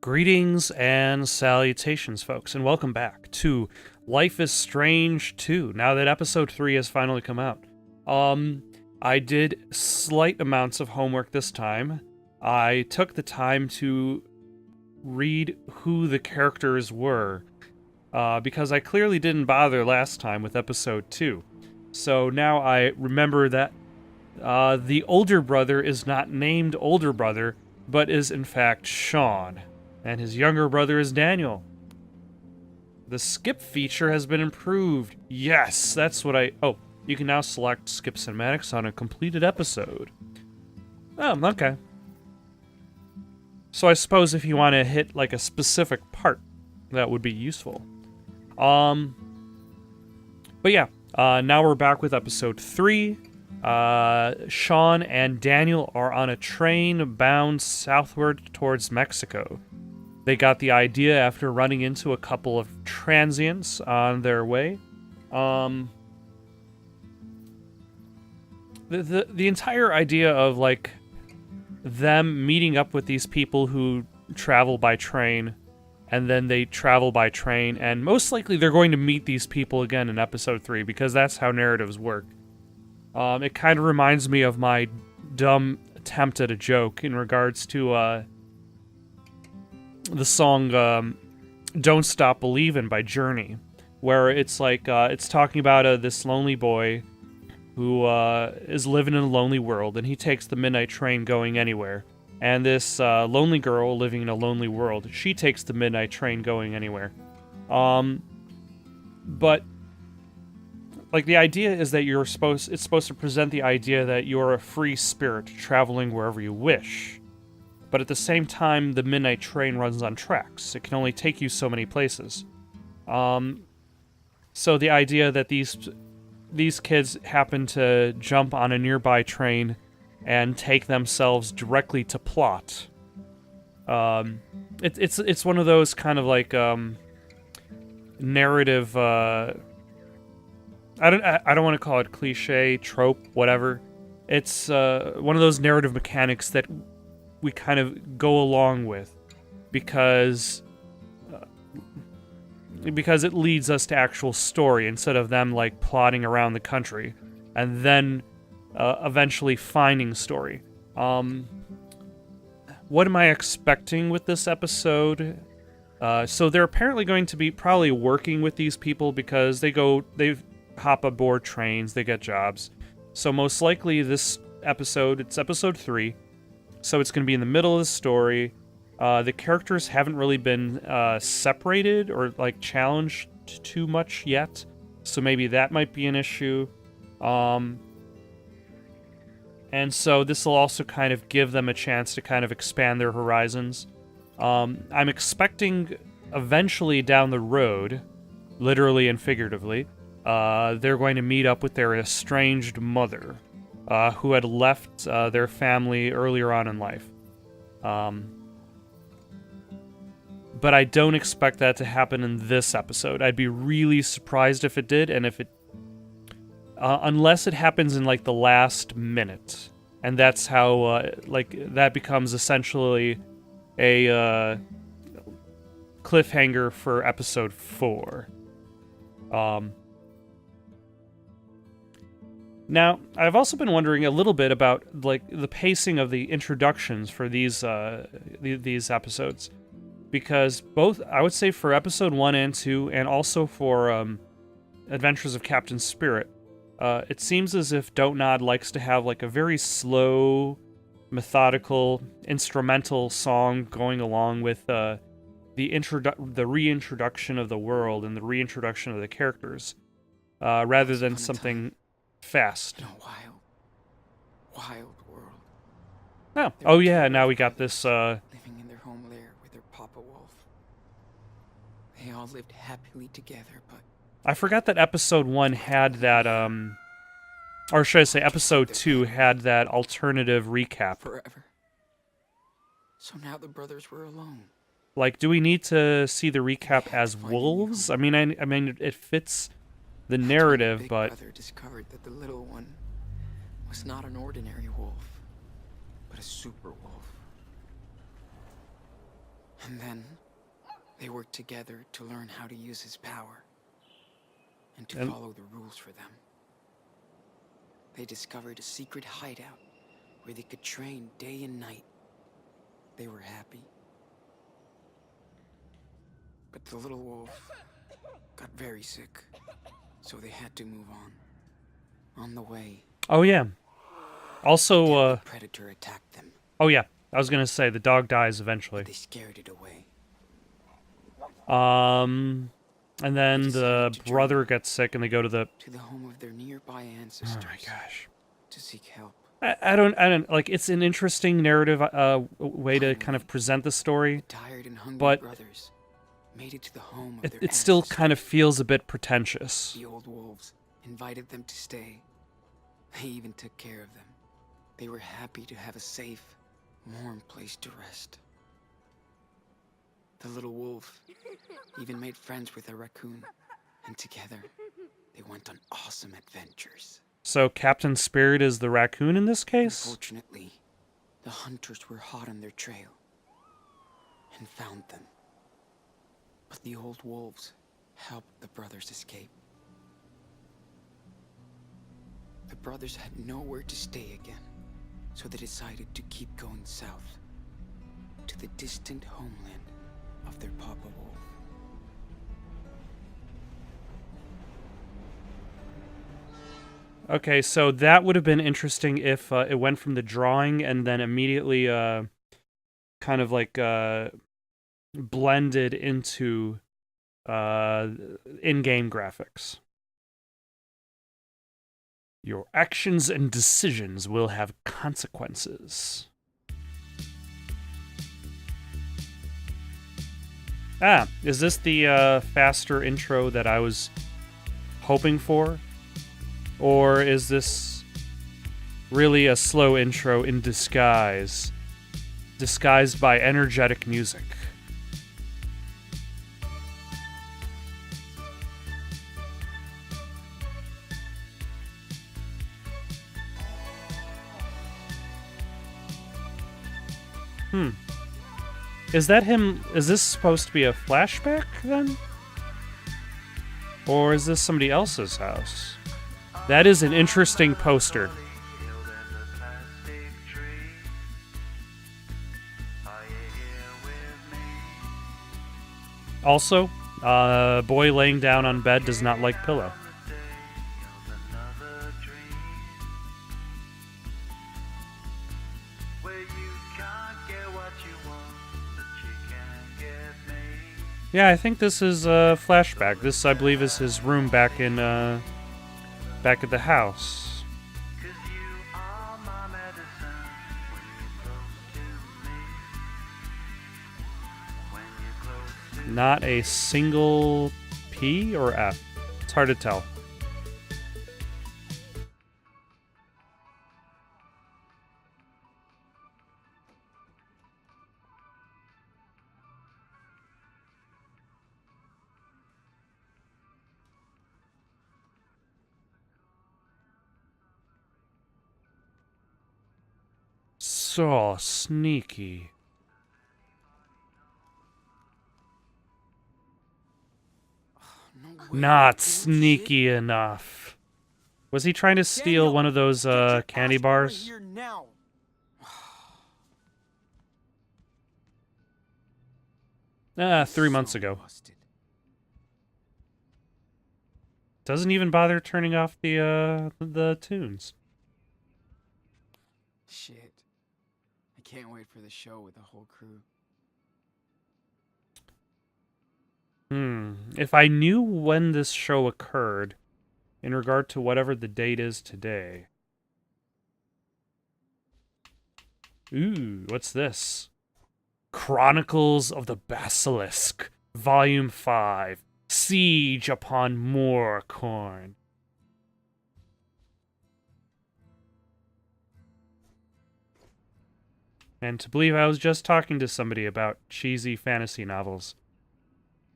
Greetings and salutations, folks, and welcome back to Life is Strange 2, now that episode 3 has finally come out. I did slight amounts of homework this time. I took the time to read who the characters were, because I clearly didn't bother last time with episode 2. So now I remember that the older brother is not named older brother, but is in fact Sean. And his younger brother is Daniel. The skip feature has been improved. Yes, that's what Oh, you can now select skip cinematics on a completed episode. Oh, okay. So I suppose if you want to hit like a specific part, that would be useful. But yeah, now we're back with episode 3. Sean and Daniel are on a train bound southward towards Mexico. They got the idea after running into a couple of transients on their way. The entire idea of like them meeting up with these people who travel by train, and then they travel by train, and most likely they're going to meet these people again in episode 3 because that's how narratives work. It kind of reminds me of my dumb attempt at a joke in regards to the song Don't Stop Believin' by Journey, where it's like, it's talking about this lonely boy who is living in a lonely world, and he takes the midnight train going anywhere. And this lonely girl living in a lonely world, she takes the midnight train going anywhere. But like the idea is that it's supposed to present the idea that you're a free spirit traveling wherever you wish. But at the same time, the midnight train runs on tracks. It can only take you so many places. So the idea that these kids happen to jump on a nearby train and take themselves directly to plot. It's one of those kind of like narrative. I don't want to call it cliche, trope, whatever. It's one of those narrative mechanics that we kind of go along with because it leads us to actual story instead of them like plodding around the country and then eventually finding story. What am I expecting with this episode? So they're apparently going to be probably working with these people because they hop aboard trains, they get jobs. So most likely this episode, it's episode 3, so it's going to be in the middle of the story. The characters haven't really been separated or like challenged too much yet, so maybe that might be an issue. And so this will also kind of give them a chance to kind of expand their horizons. I'm expecting eventually down the road, literally and figuratively, they're going to meet up with their estranged mother, who had left their family earlier on in life. But I don't expect that to happen in this episode. I'd be really surprised if it did, and if it... unless it happens in, like, the last minute. And that's how, that becomes essentially a cliffhanger for episode 4. Now, I've also been wondering a little bit about like the pacing of the introductions for these episodes, because both, I would say, for episode 1 and 2, and also for Adventures of Captain Spirit, it seems as if Dontnod likes to have like a very slow, methodical, instrumental song going along with the reintroduction of the world and the reintroduction of the characters, rather than something fast. In a wild world. Oh yeah, now we got this, living in their home lair with their Papa Wolf. They all lived happily together, but I forgot that episode 1 had that, or should I say episode 2 had that alternative recap. Forever. So now the brothers were alone. Like, do we need to see the recap as wolves? I mean, it fits the narrative, but Big brother discovered that the little one was not an ordinary wolf, but a super wolf. And then they worked together to learn how to use his power and to follow the rules for them. They discovered a secret hideout where they could train day and night. They were happy. But the little wolf got very sick, so they had to move on. On the way, Oh yeah. Also, the predator attacked them. oh yeah. I was gonna say the dog dies eventually. They scared it away. And then the brother gets sick, and they go to the home of their nearby ancestors. Oh my gosh. To seek help. I don't like. It's an interesting narrative way to kind of present the story, Tired and hungry but brothers made it to the home of their it still ancestors. kind of feels a bit pretentious. The old wolves invited them to stay. They even took care of them. They were happy to have a safe, warm place to rest. The little wolf even made friends with a raccoon, and together they went on awesome adventures. So Captain Spirit is the raccoon in this case? Unfortunately, the hunters were hot on their trail and found them. But the old wolves helped the brothers escape. The brothers had nowhere to stay again, so they decided to keep going south to the distant homeland of their Papa Wolf. Okay, so that would have been interesting if it went from the drawing and then immediately kind of like blended into in-game graphics. Your actions and decisions will have consequences. Ah, is this the faster intro that I was hoping for? Or is this really a slow intro in disguise? Disguised by energetic music? Is that him? Is this supposed to be a flashback then? Or is this somebody else's house? That is an interesting poster. Also, boy laying down on bed does not like pillow. Yeah, I think this is a flashback. This, I believe, is his room back in, back at the house. Not a single P or F. It's hard to tell. So sneaky. Not sneaky enough. Was he trying to steal one of those candy bars? 3 months ago. Doesn't even bother turning off the tunes. Shit. I can't wait for the show with the whole crew. If I knew when this show occurred, in regard to whatever the date is today. Ooh, what's this? Chronicles of the Basilisk, Volume 5, Siege upon Moorcorn. And to believe I was just talking to somebody about cheesy fantasy novels.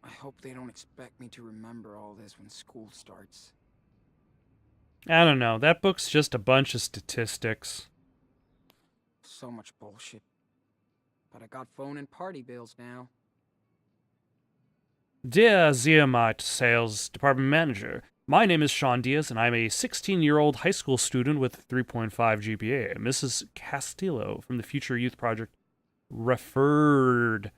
I hope they don't expect me to remember all this when school starts. I don't know, that book's just a bunch of statistics. So much bullshit. But I got phone and party bills now. Dear Ziamite Sales Department Manager, my name is Sean Diaz, and I'm a 16-year-old high school student with 3.5 GPA. Mrs. Castillo from the Future Youth Project referred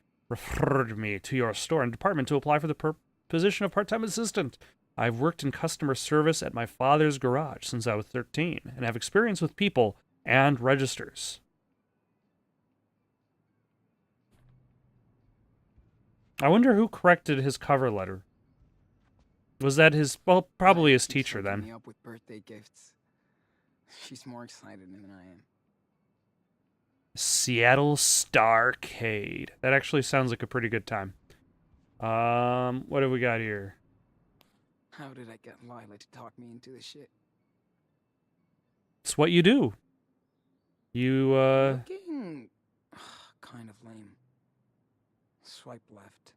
me to your store and department to apply for the position of part-time assistant. I've worked in customer service at my father's garage since I was 13 and have experience with people and registers. I wonder who corrected his cover letter. Was that his, well, probably his teacher then. Me up with birthday gifts. She's more excited than I am. Seattle Starcade. That actually sounds like a pretty good time. What have we got here? How did I get Lila to talk me into this shit? It's what you do. You, Looking kind of lame. Swipe left.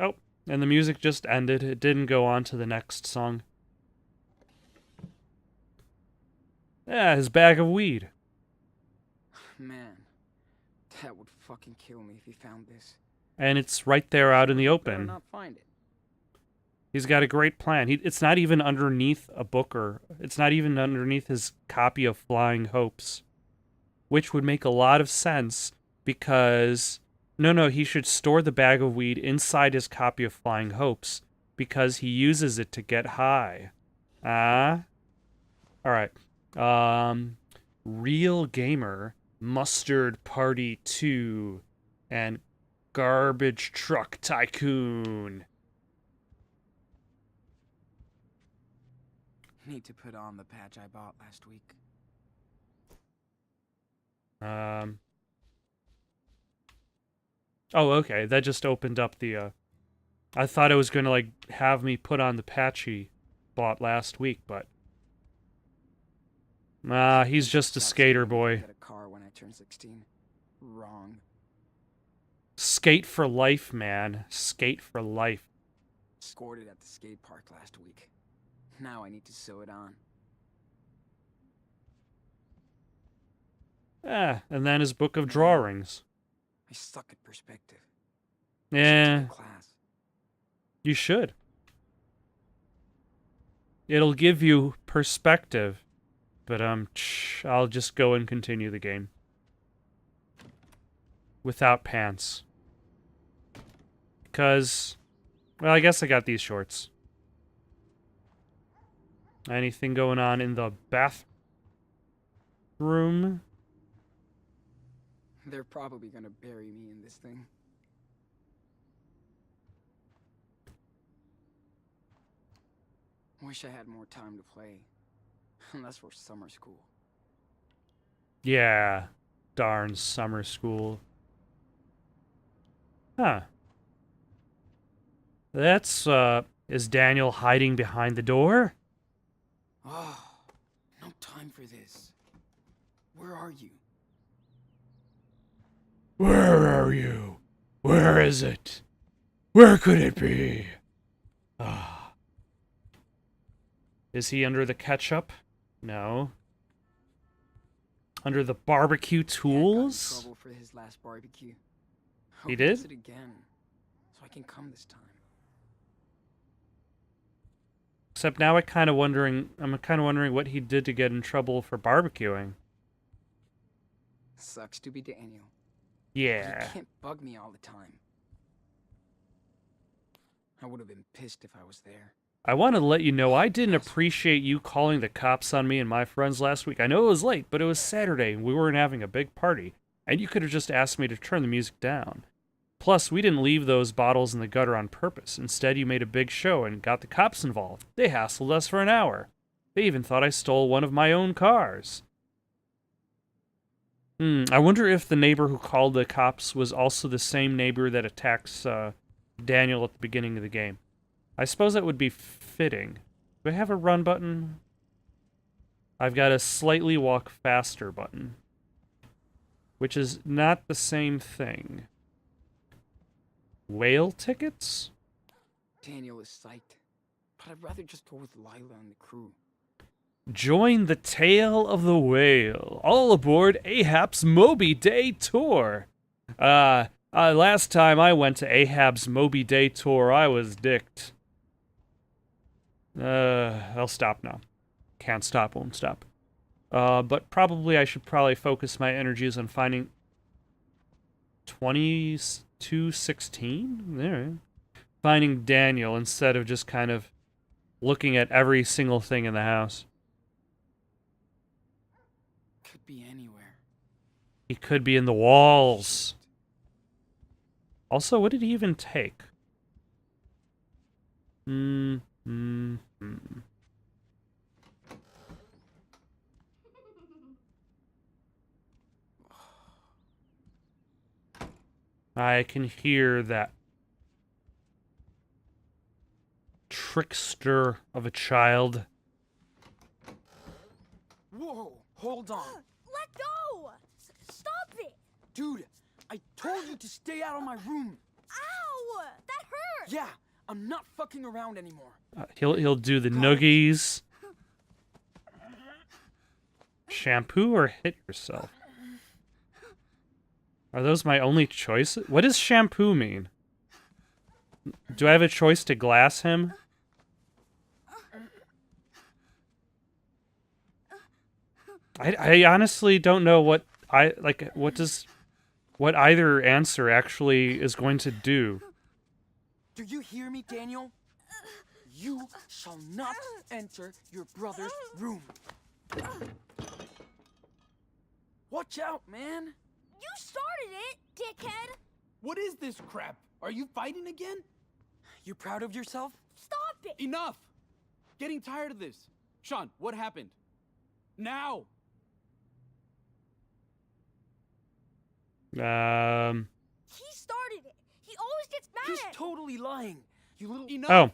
Oh, and the music just ended. It didn't go on to the next song. Yeah, his bag of weed. Man, that would fucking kill me if he found this. And it's right there out in the Better open. not find it. He's got a great plan. It's not even underneath a book, or it's not even underneath his copy of Flying Hopes, which would make a lot of sense because no, he should store the bag of weed inside his copy of Flying Hopes because he uses it to get high. All right. Real Gamer, Mustard Party 2, and Garbage Truck Tycoon. Need to put on the patch I bought last week. Oh, okay. That just opened up the, I thought it was gonna, like, have me put on the patch he bought last week, but... he's just a skater boy. Get a car when I turn 16. Wrong. Skate for life, man. Skate for life. Scored it at the skate park last week. Now I need to sew it on. And then his book of drawings. I suck at perspective. Yeah, Class. you should. It'll give you perspective. But, I'll just go and continue the game. Without pants. Because, well, I guess I got these shorts. Anything going on in the bathroom? They're probably gonna bury me in this thing. Wish I had more time to play. Unless for summer school. Yeah. Darn summer school. Huh. That's, is Daniel hiding behind the door? Oh, no time for this. Where are you? Where are you? Where is it? Where could it be? Ah. Is he under the ketchup? No. Under the barbecue tools? Got in trouble for his last barbecue. He Hope did? does it again, so I can come this time. Except now I'm kind of wondering what he did to get in trouble for barbecuing. Sucks to be Daniel. Yeah. You can't bug me all the time. I would have been pissed if I was there. I want to let you know I didn't appreciate you calling the cops on me and my friends last week. I know it was late, but it was Saturday and we weren't having a big party. And you could have just asked me to turn the music down. Plus, we didn't leave those bottles in the gutter on purpose. Instead, you made a big show and got the cops involved. They hassled us for an hour. They even thought I stole one of my own cars. I wonder if the neighbor who called the cops was also the same neighbor that attacks Daniel at the beginning of the game. I suppose that would be fitting. Do I have a run button? I've got a slightly walk faster button, which is not the same thing. Whale tickets? Daniel is psyched, but I'd rather just go with Lila and the crew. Join the tale of the whale. All aboard Ahab's Moby Day tour. Last time I went to Ahab's Moby Day tour, I was dicked. I'll stop now. Can't stop, won't stop. But probably I should focus my energies on finding 2216? There. Finding Daniel instead of just kind of looking at every single thing in the house. Could be anywhere. He could be in the walls. Also, what did he even take? I can hear that trickster of a child. Whoa, hold on. Let go! Stop it! Dude, I told you to stay out of my room. Ow! That hurt! Yeah, I'm not fucking around anymore. He'll do the noogies. Shampoo or hit yourself? Are those my only choices? What does shampoo mean? Do I have a choice to glass him? I honestly don't know what what either answer actually is going to do. Do you hear me, Daniel? You shall not enter your brother's room. Watch out, man. You started it, dickhead! What is this crap? Are you fighting again? You proud of yourself? Stop it! Enough! Getting tired of this. Sean, what happened? Now! He started it. He always gets mad He's at totally lying. You little... Enough! Oh.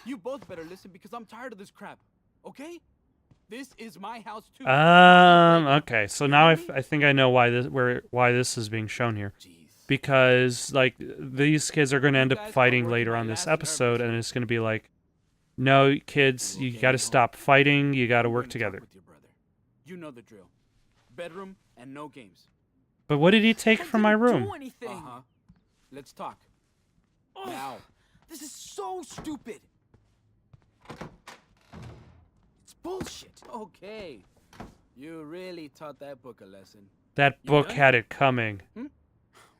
You both better listen because I'm tired of this crap. Okay? This is my house too. Okay. So now I think I know why this is being shown here. Jeez. Because like these kids are going to end up fighting later on this episode, and it's going to be like, no, kids, you got to stop fighting. You got to work together. With your brother. You know the drill. Bedroom and no games. But what did he take from my room? Do anything. Uh-huh. Let's talk. Ugh, Now. This is so stupid. It's bullshit. Okay. You really taught that book a lesson. That You book done? had it coming.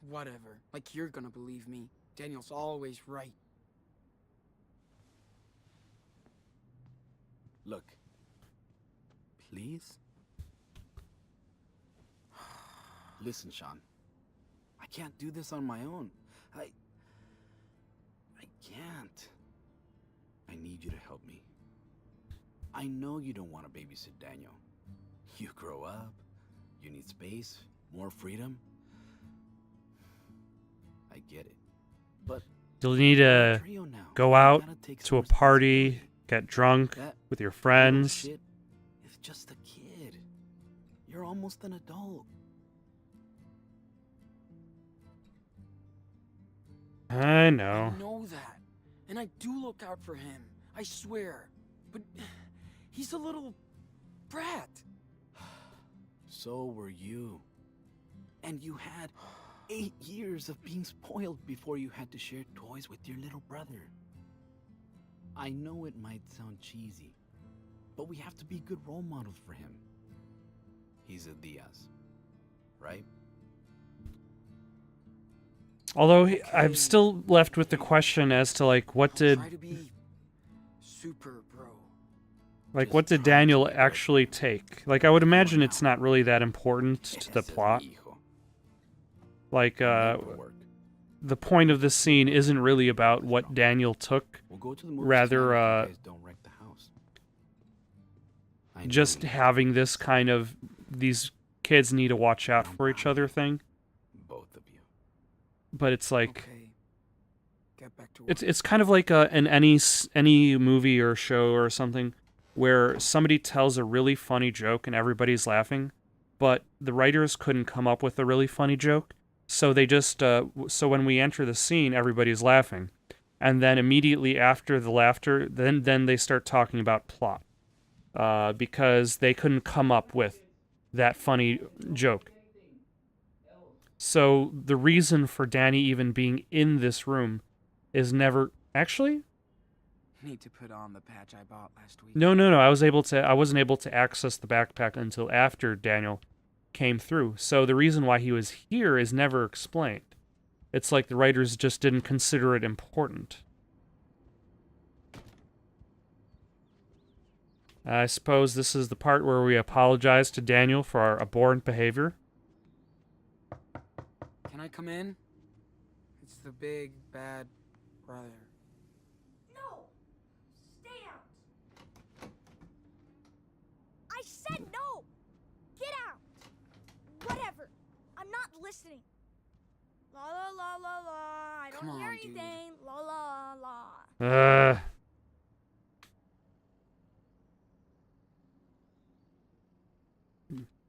Whatever. Like you're gonna believe me. Daniel's always right. Look. Please? Listen, Sean. I can't do this on my own. I can't. I need you to help me. I know you don't want to babysit Daniel. You grow up. You need space, more freedom. I get it. But You'll need we're a to trio now. go You out gotta take to a some party, responsibility. get drunk That with your little friends. shit is just a kid. You're almost an adult. I I know. know that. And I do look out for him. I swear. But he's a little brat. So were you. And you had 8 years of being spoiled before you had to share toys with your little brother. I know it might sound cheesy, but we have to be good role models for him. He's a Diaz, right? Although I'm still left with the question as to like what I'll did try to be super bro. what did Daniel actually take? Like I would imagine it's not really that important to the Ese plot. hijo. Like Paperwork. the point of this scene isn't really about what Daniel took, We'll go to the movies rather, tonight if you guys don't wreck the house. I know just you- having this kind of these kids need to watch out for each other thing. both of you. But it's like Okay. Get back to work. it's kind of like in any movie or show or something where somebody tells a really funny joke and everybody's laughing, but the writers couldn't come up with a really funny joke, so they just so when we enter the scene, everybody's laughing, and then immediately after the laughter, then they start talking about plot. because they couldn't come up with that funny joke. So the reason for Danny even being in this room is never actually. Need to put on the patch I bought last week. No. I wasn't able to access the backpack until after Daniel came through. So the reason why he was here is never explained. It's like the writers just didn't consider it important. I suppose this is the part where we apologize to Daniel for our abhorrent behavior. Can I come in? It's the big, bad brother. No! Stay out! I said no! Get out! Whatever. I'm not listening. La la la la la. I Come don't hear on, dude. anything. La la la.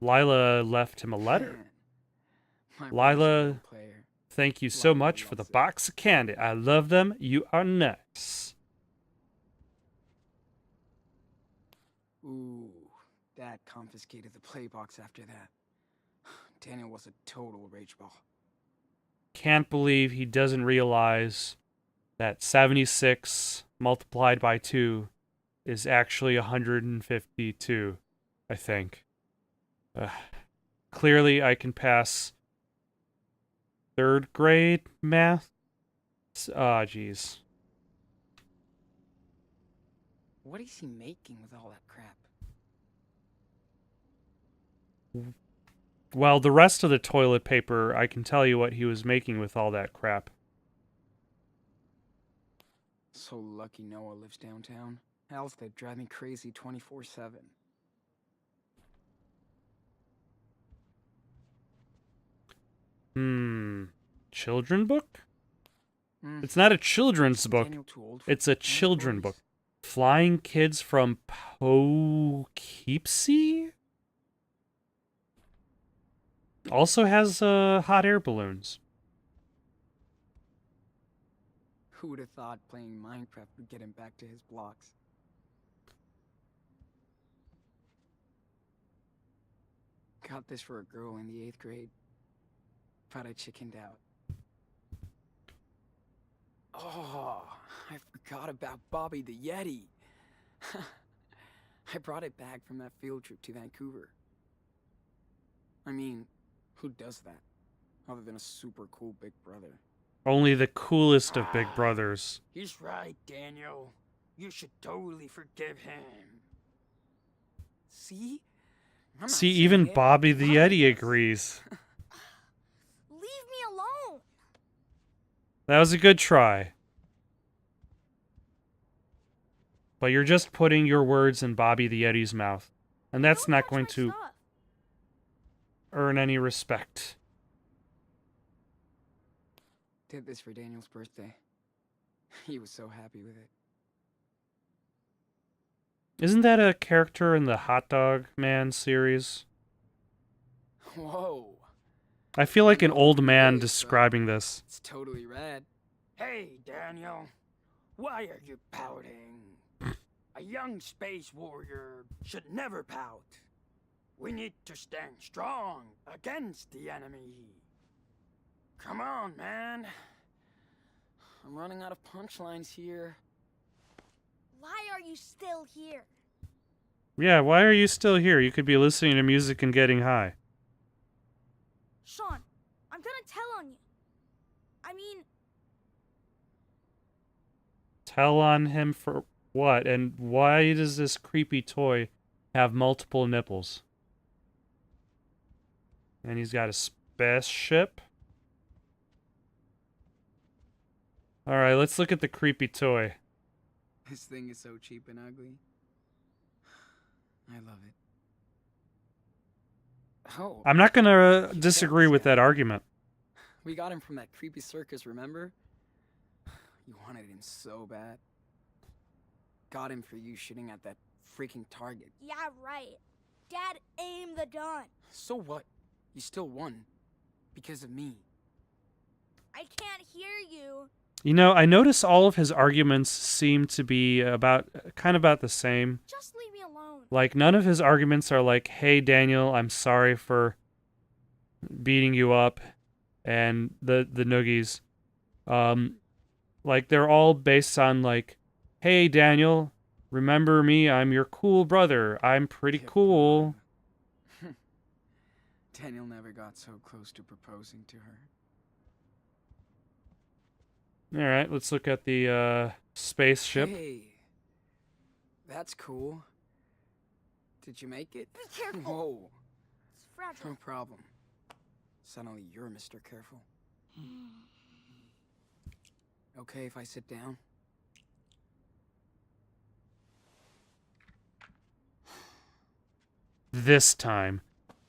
Lila left him a letter. My Lila, basketball player. thank you so Lila much for the loves it. box of candy. I love them. You are nice. Ooh, Dad confiscated the play box after that. Daniel was a total rage ball. Can't believe he doesn't realize that 76 multiplied by 2 is actually 152, I think. Clearly, I can pass 3rd grade math. Ah, jeez. What is he making with all that crap? Well, the rest of the toilet paper, I can tell you what he was making with all that crap. So lucky Noah lives downtown. Else they'd drive me crazy 24/7. Children book? Mm. It's not a children's book. Daniel too old for It's a those children boys? book. Flying Kids from Poughkeepsie? Also has hot air balloons. Who would have thought playing Minecraft would get him back to his blocks? Got this for a girl in the 8th grade, but I chickened out. Oh, I forgot about Bobby the Yeti. I brought it back from that field trip to Vancouver. I mean, who does that? Other than a super cool big brother. Only the coolest of big brothers. He's right, Daniel. You should totally forgive him. See? I'm not See, saying even it. Bobby the Bobby Yeti does. agrees. Leave me alone. That was a good try. But you're just putting your words in Bobby the Yeti's mouth. And that's Don't not touch going my to stuff. earn any respect. Did this for Daniel's birthday. He was so happy with it. Isn't that a character in the Hot Dog Man series? Whoa. I feel like an No, old man really, bro. describing this. It's totally rad. Hey, Daniel. Why are you pouting? A young space warrior should never pout. We need to stand strong against the enemy. Come on, man. I'm running out of punchlines here. Why are you still here? Yeah, why are you still here? You could be listening to music and getting high. Sean, I'm gonna tell on you. I mean, Tell on him for what? And why does this creepy toy have multiple nipples? And he's got a spaceship. Alright, let's look at the creepy toy. This thing is so cheap and ugly. I love it. Oh, I'm not gonna You disagree got with this guy. that argument. we got him from that creepy circus, remember? You wanted him so bad. Got him for you shooting at that freaking target. yeah, right. Dad aimed the gun. So what? You still won. Because of me. I can't hear you. You know, I notice all of his arguments seem to be kind of about the same. Just leave me alone. Like, none of his arguments are like, hey, Daniel, I'm sorry for beating you up, and the noogies. Like, they're all based on, like, hey, Daniel, remember me? I'm your cool brother. I'm pretty Kip cool. on. Daniel never got so close to proposing to her. Alright, let's look at the, spaceship. Hey, that's cool. Did you make it? Be careful. Whoa, It's fragile. no problem. Suddenly you're Mr. Careful. Okay if I sit down? This time.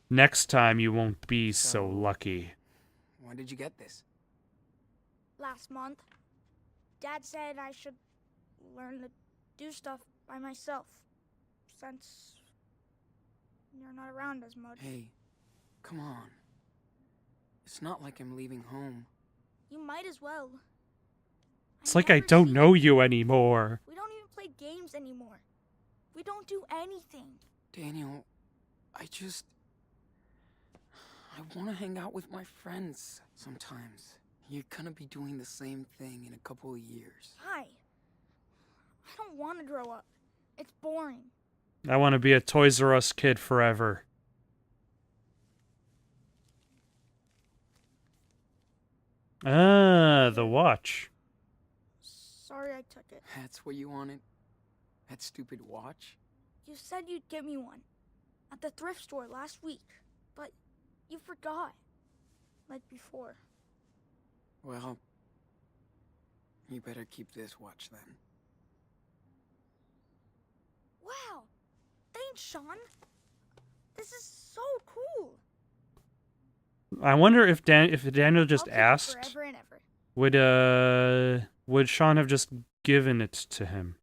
Next time you won't be so So- lucky. When did you get this? Last month, Dad said I should learn to do stuff by myself, since you're not around as much. Hey, come on. It's not like I'm leaving home. You might as well. It's like I never don't see know you anymore. We don't even play games anymore. We don't do anything. Daniel, I want to hang out with my friends sometimes. You're gonna be doing the same thing in a couple of years. Hi. I don't want to grow up. It's boring. I want to be a Toys R Us kid forever. Ah, the watch. Sorry I took it. That's what you wanted? That stupid watch? You said you'd get me one at the thrift store last week, but you forgot. Like before. Well, you better keep this watch then. Wow! Thanks, Sean. This is so cool. I wonder if Daniel just I'll keep it asked, forever and ever. would Sean have just given it to him?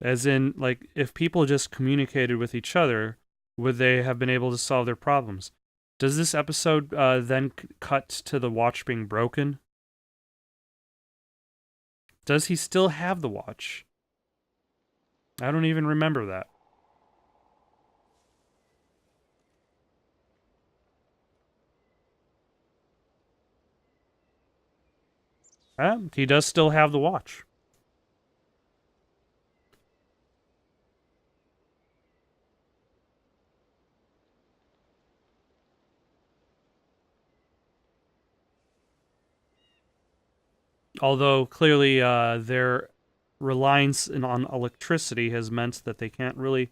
As in, like, if people just communicated with each other, would they have been able to solve their problems? Does this episode then cut to the watch being broken? Does he still have the watch? I don't even remember that. He does still have the watch. Although clearly their reliance on electricity has meant that they can't really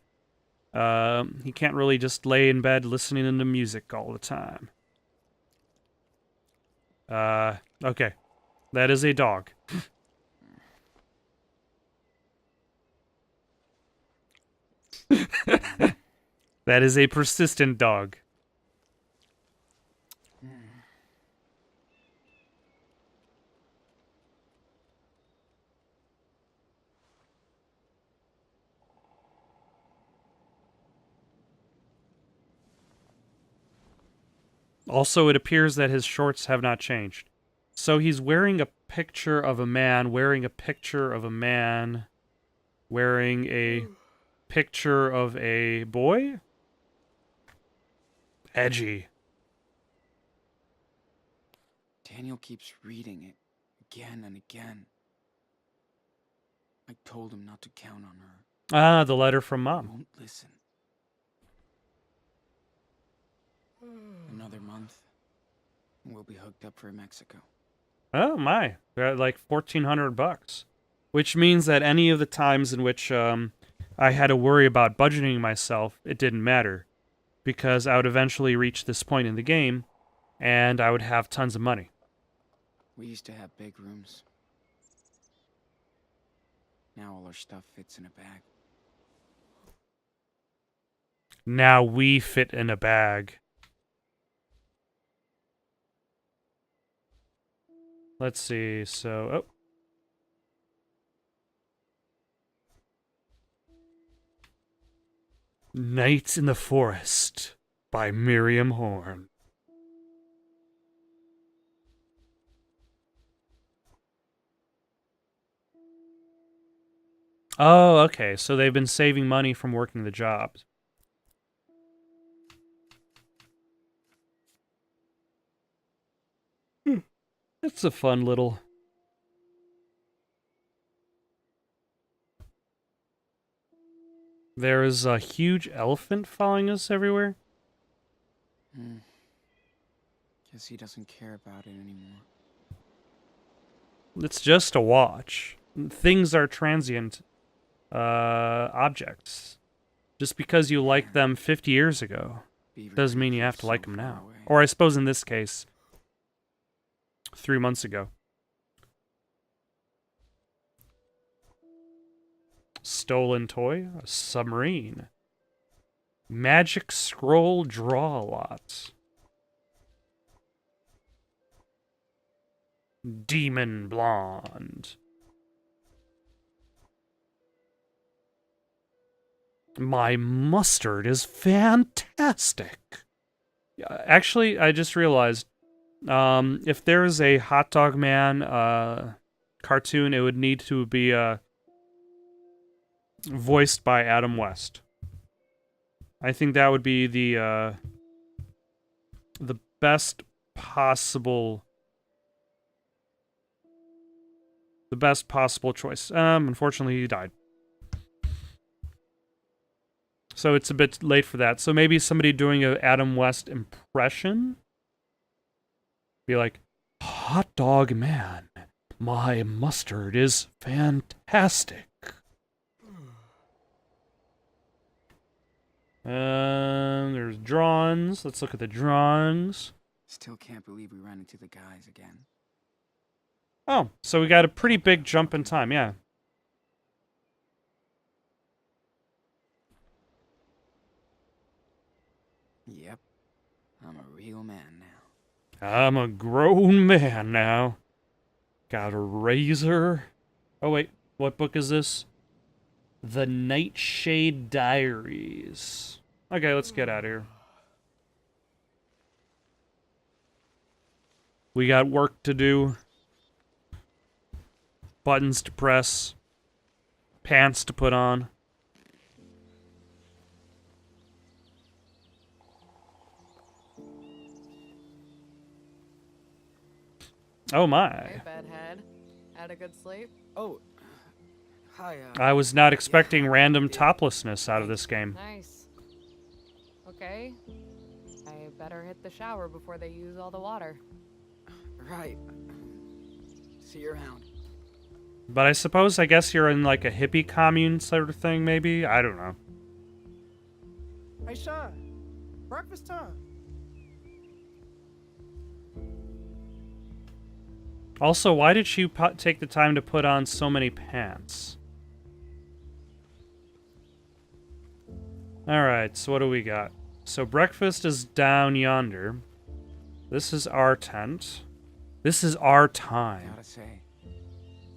he can't really just lay in bed listening to music all the time. Okay. That is a dog. That is a persistent dog. Also, it appears that his shorts have not changed. So he's wearing a picture of a man, wearing a picture of a man, wearing a picture of a boy? Edgy. Daniel keeps reading it again and again. I told him not to count on her. Ah, the letter from He Mom. won't listen. Another month, and we'll be hooked up for Mexico. Oh my, they're at like $1,400, which means that any of the times in which I had to worry about budgeting myself, it didn't matter, because I would eventually reach this point in the game, and I would have tons of money. We used to have big rooms. Now all our stuff fits in a bag. Now we fit in a bag. Let's see, so, Night in the Forest by Miriam Horn. Oh, okay. So they've been saving money from working the jobs. It's a fun little... There is a huge elephant following us everywhere. Guess he doesn't care about it anymore. It's just a watch. Things are transient objects. Just because you liked them 50 years ago Beaver doesn't Creek mean you have feels to like so them far now. away. Or I suppose in this case, 3 months ago. Stolen toy? A submarine. Magic scroll draw-a-lot. Demon blonde. My mustard is fantastic. Actually, I just realized, if there's a Hot Dog Man cartoon, it would need to be voiced by Adam West. I think that would be the best possible choice. Unfortunately, he died. So it's a bit late for that. So maybe somebody doing an Adam West impression? Be like, Hot Dog Man, my mustard is fantastic. There's drawings. Let's look at the drawings. Still can't believe we ran into the guys again. Oh, so we got a pretty big jump in time, yeah. Yep. I'm a real man now. I'm a grown man now. Got a razor. Oh, wait. What book is this? The Nightshade Diaries. Okay, let's get out of here. We got work to do. Buttons to press. Pants to put on. Oh my. Hey, bedhead. Had a good sleep? Oh, hi. I was not expecting random toplessness out of this game. Nice. Okay. I better hit the shower before they use all the water. Right. See you around. But I guess you're in like a hippie commune sort of thing, maybe? I don't know. Hey, Sean. Breakfast time. Also, why did she take the time to put on so many pants? Alright, so what do we got? So breakfast is down yonder. This is our tent. This is our time. Gotta say,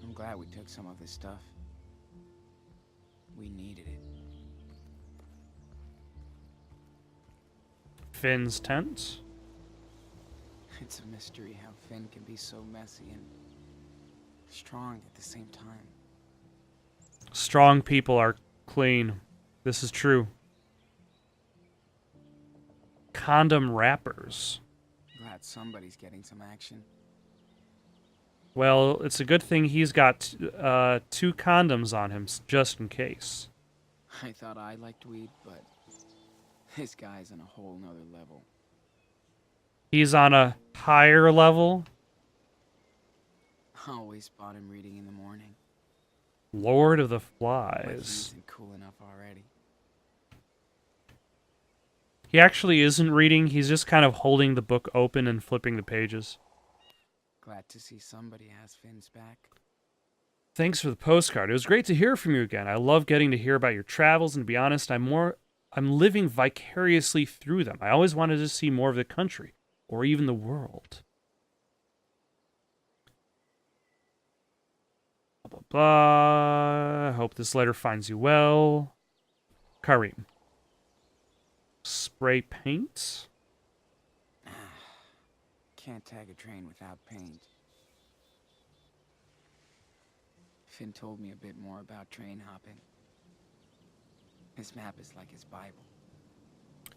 I'm glad we took some of this stuff. We needed it. Finn's tent. It's a mystery how Finn can be so messy and strong at the same time. Strong people are clean. This is true. Condom wrappers. Glad somebody's getting some action. Well, it's a good thing he's got 2 condoms on him, just in case. I thought I liked weed, but this guy's on a whole nother level. He's on a higher level. Always spot him reading in the morning. Lord of the But he Flies. isn't cool enough already. He actually isn't reading, he's just kind of holding the book open and flipping the pages. Glad to see somebody has Finn's back. Thanks for the postcard. It was great to hear from you again. I love getting to hear about your travels, and to be honest, I'm living vicariously through them. I always wanted to see more of the country, or even the world. Blah, blah, blah. I hope this letter finds you well. Kareem. Spray paint. Can't tag a train without paint. Finn told me a bit more about train hopping. This map is like his Bible.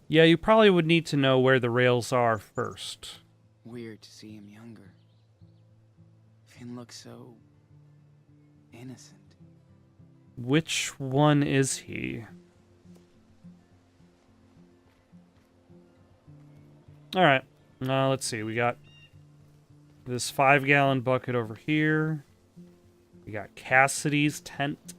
Yeah, you probably would need to know where the rails are first. Weird to see him younger. Finn looks so innocent. Which one is he? Alright, let's see. We got this 5-gallon bucket over here. We got Cassidy's tent.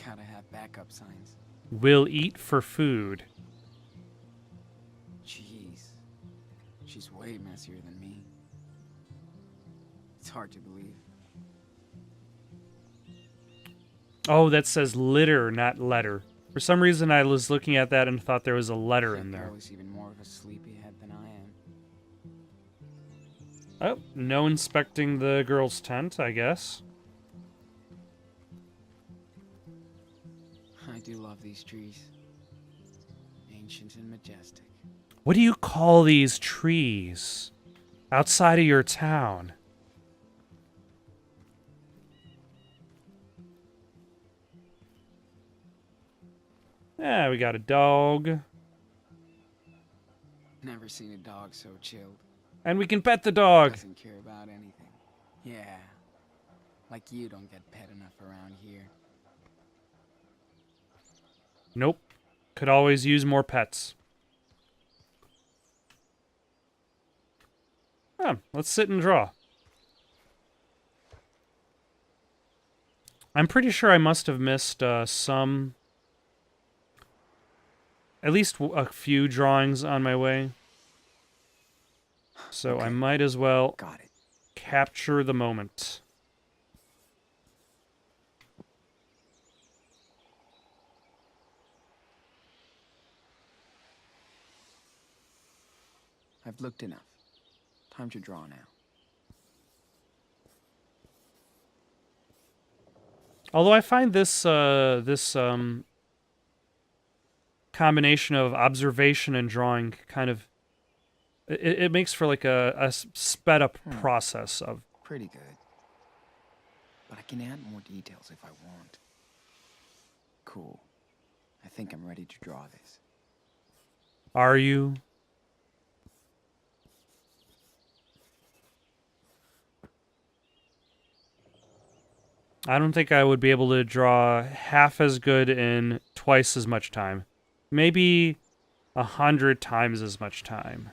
Gotta have backup signs. Will eat for food. Jeez. She's way messier than me. It's hard to believe. Oh, that says litter, not letter. For some reason, I was looking at that and thought there was a letter in there. Always even more of a sleepyhead than I am. Oh, no inspecting the girls' tent, I guess. I do love these trees. Ancient and majestic. What do you call these trees outside of your town? Yeah, we got a dog. Never seen a dog so chilled. And we can pet the dog. Doesn't care about anything. Yeah. Like you don't get pet enough around here. Nope. Could always use more pets. Let's sit and draw. I'm pretty sure I must have missed some... At least a few drawings on my way. So Okay. I might as well Got it. capture the moment. I've looked enough. Time to draw now. Although I find this combination of observation and drawing kind of it makes for like a sped up process of Pretty good. But I can add more details if I want. Cool. I think I'm ready to draw this. are you? I don't think I would be able to draw half as good in twice as much time. Maybe 100 times as much time.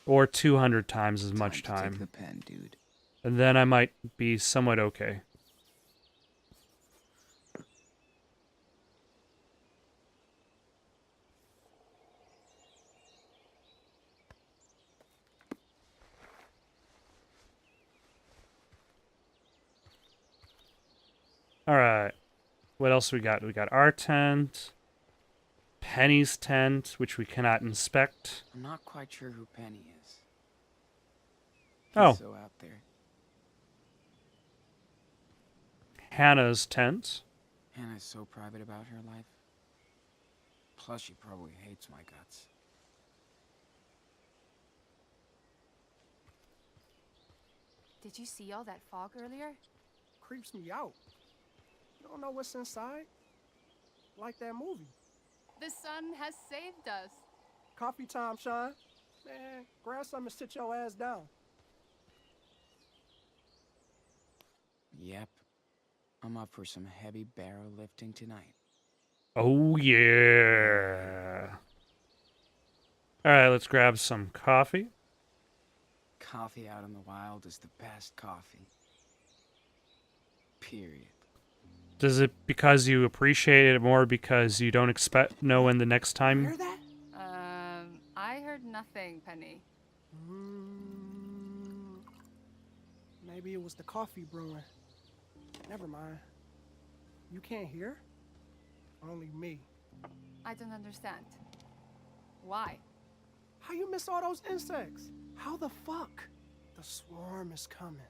Or 200 times as much Time to take time. the pen, dude. And then I might be somewhat okay. Alright. What else we got? We got our tent. Penny's tent, which we cannot inspect. I'm not quite sure who Penny is. He's Oh. so out there. Hannah's tent. Hannah's so private about her life. Plus, she probably hates my guts. Did you see all that fog earlier? Creeps me out. You don't know what's inside? Like that movie. The sun has saved us. Coffee time, Sean. Man, grab something and sit your ass down. Yep. I'm up for some heavy barrel lifting tonight. Oh, yeah. Alright, let's grab some coffee. Coffee out in the wild is the best coffee. Period. Is it because you appreciate it more because you don't know when the next time? Hear that? I heard nothing, Penny. Maybe it was the coffee brewing. Never mind. You can't hear? Only me. I don't understand. Why? How you miss all those insects? How the fuck? The swarm is coming.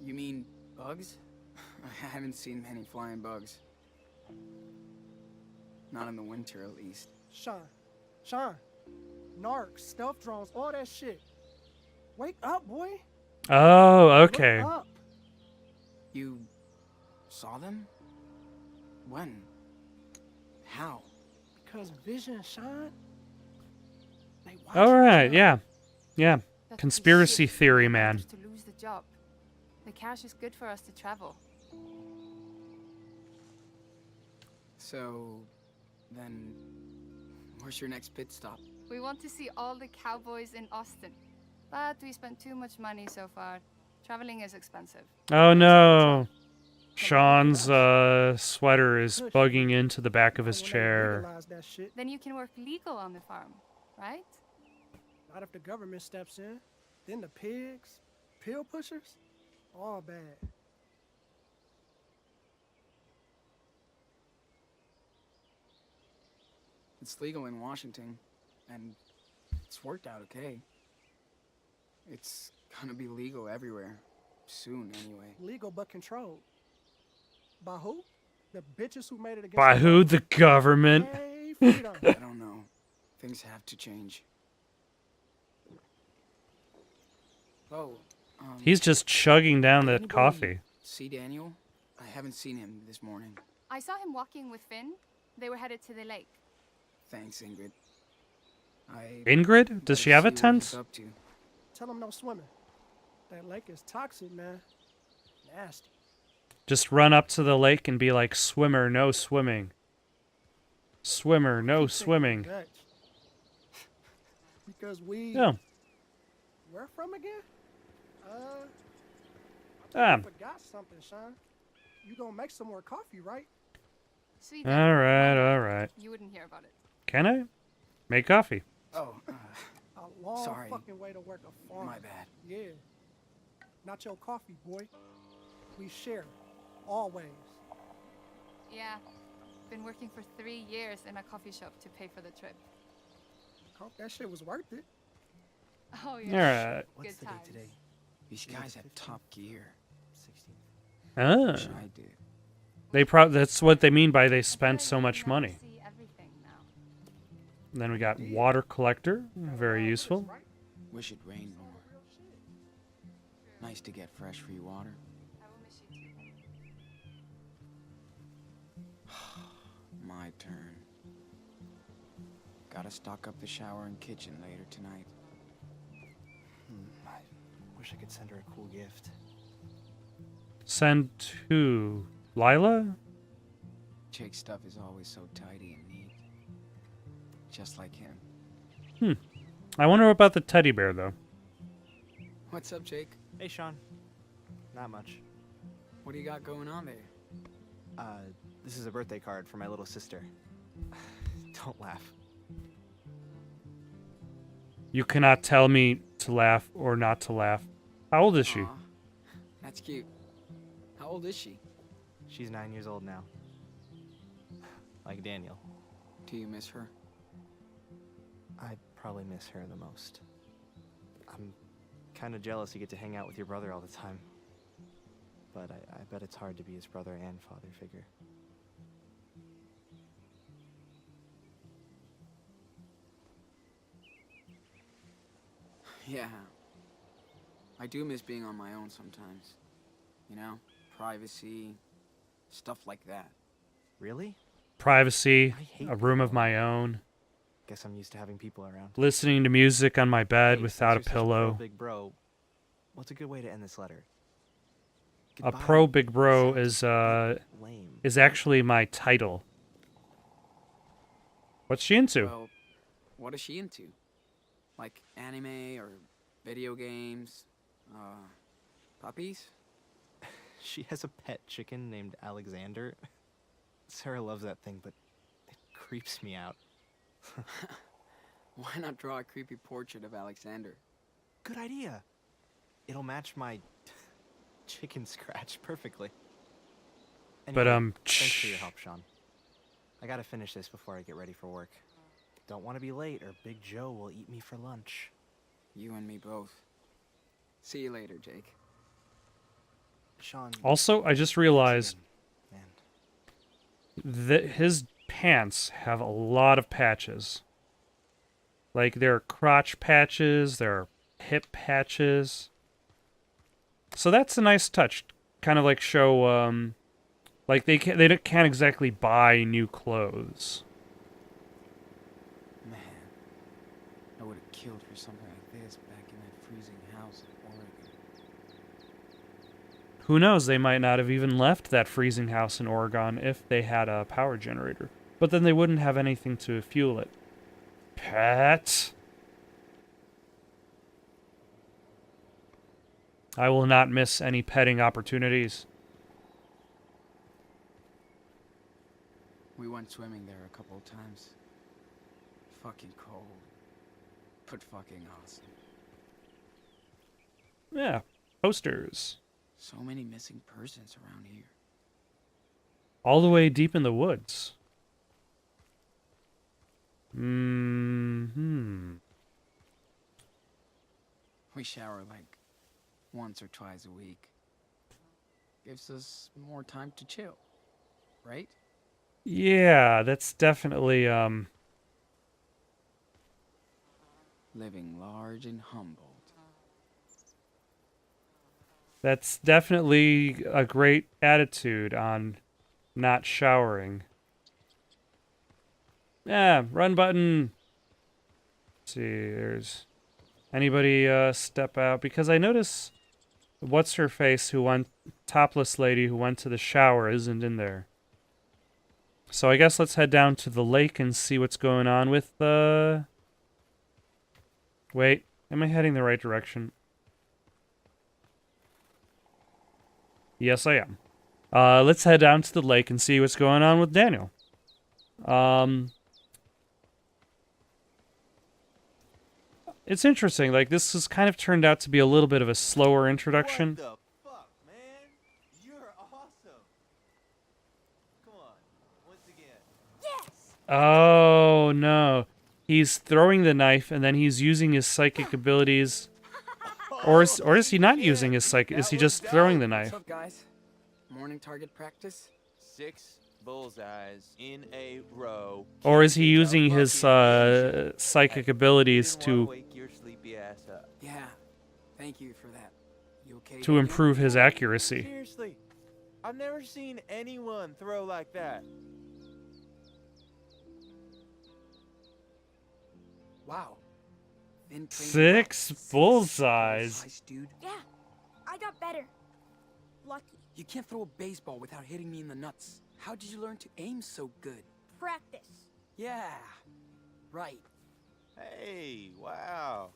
You mean bugs? I haven't seen many flying bugs. Not in the winter, at least. Sean, narcs, stealth drones, all that shit. Wake up, boy. Oh, Look okay. up. You saw them? When? How? Because vision, Sean. They watch All right, us. yeah. Yeah. That's Conspiracy the shit. theory, We man. managed to lose the job. The cash is good for us to travel. So, then, where's your next pit stop? We want to see all the cowboys in Austin. But we spent too much money so far. Traveling is expensive. Oh no. Sean's sweater is bugging into the back of his When they chair. legalize that shit, Then you can work legal on the farm, right? not if the government steps in. Then the pigs, pill pushers, all bad. It's legal in Washington, and it's worked out okay. It's gonna be legal everywhere. Soon, anyway. Legal but controlled. By who? The bitches who made it against By the who? law? The government. Hey, freedom. I don't know. Things have to change. Oh, He's just chugging down did that anybody coffee. See Daniel? I haven't seen him this morning. I saw him walking with Finn. They were headed to the lake. Thanks, Ingrid. I Ingrid? Does she have a better see what he's tent? up to. Tell them no swimming. That lake is toxic, man. Nasty. Just run up to the lake and be like, swimmer, no swimming. Swimmer, no Keep thinking swimming. Dutch. Because we. Oh. Where from again? Ah. I forgot something, Sean. You gonna make some more coffee, right? Sweet. All right. You wouldn't hear about it. Can I? Make coffee. Oh, A long Sorry. fucking way to work a farm. my bad. Yeah. Not your coffee, boy. We share. Always. Yeah. Been working for 3 years in a coffee shop to pay for the trip. Hope that shit was worth it. Oh All yeah. right. What's Good the times. date today? These guys have top gear. 16th. Ah. Wish I did. That's what they mean by they I spent feel so like much you'll money. never see everything now. Then we got water collector, very useful. Wish it rained more. Nice to get fresh free water. I will miss you too. My turn. Gotta stock up the shower and kitchen later tonight. I wish I could send her a cool gift. Send to Lila? Jake's stuff is always so tidy and neat. Just like him. I wonder about the teddy bear though. What's up, Jake? Hey, Sean. Not much. What do you got going on there? This is a birthday card for my little sister. Don't laugh. You cannot tell me to laugh or not to laugh. How old is she? Aw, that's cute. How old is she? She's 9 years old now. Like Daniel. Do you miss her? I probably miss her the most. I'm kind of jealous you get to hang out with your brother all the time. But I bet it's hard to be his brother and father figure. Yeah. I do miss being on my own sometimes. You know? Privacy, stuff like that. Really? Privacy, I hate a room of people. my own, Guess I'm used to having people around. listening to music on my bed Hey, without a since you're such pro pillow. big bro, what's a good way to end this letter? A Goodbye pro big bro sounds a bit is lame. actually my title. What's she into? Well, what is she into? Like anime or video games? Puppies? She has a pet chicken named Alexander. Sarah loves that thing, but it creeps me out. Why not draw a creepy portrait of Alexander? Good idea. It'll match my chicken scratch perfectly. But, Anyway, thanks for your help, Sean. I gotta finish this before I get ready for work. Don't want to be late, or Big Joe will eat me for lunch. You and me both. See you later, Jake. Sean. Also, I just thanks realized again, man. his pants have a lot of patches. Like, there are crotch patches, there are hip patches. So that's a nice touch. Kind of like show, like they can't exactly buy new clothes. Man, I would have killed for something like this back in that freezing house in Oregon. Who knows, they might not have even left that freezing house in Oregon if they had a power generator. But then they wouldn't have anything to fuel it. Pet! I will not miss any petting opportunities. We went swimming there a couple of times. Fucking cold, but fucking awesome. Yeah, posters. So many missing persons around here. All the way deep in the woods. We shower like once or twice a week. Gives us more time to chill, right? Yeah, that's definitely, Living large and humbled. that's definitely a great attitude on not showering. Yeah, run button. Let's see, there's anybody step out, because I notice what's her face who went, topless lady who went to the shower isn't in there. So I guess let's head down to the lake and see what's going on with wait, am I heading the right direction? Yes, I am. Let's head down to the lake and see what's going on with Daniel. It's interesting, like, this has kind of turned out to be a little bit of a slower introduction. What the fuck, man? You're awesome. Come on, once again. Yes! Oh, no. He's throwing the knife, and then he's using his psychic abilities. Or is he not using his psychic? Is he just throwing the knife? What's up, guys? Morning target practice? 6 bullseyes in a row. Or is he using his psychic abilities Didn't wanna to wake your sleepy ass up. Yeah. Thank you for that. You okay? to Daniel? improve his accuracy? Seriously, I've never seen anyone throw like that. Wow. Been training 6 well. bullseyes. Nice, dude. Yeah, I got better. Lucky. You can't throw a baseball without hitting me in the nuts. How did you learn to aim so good? Practice. Yeah. Right. Hey, wow.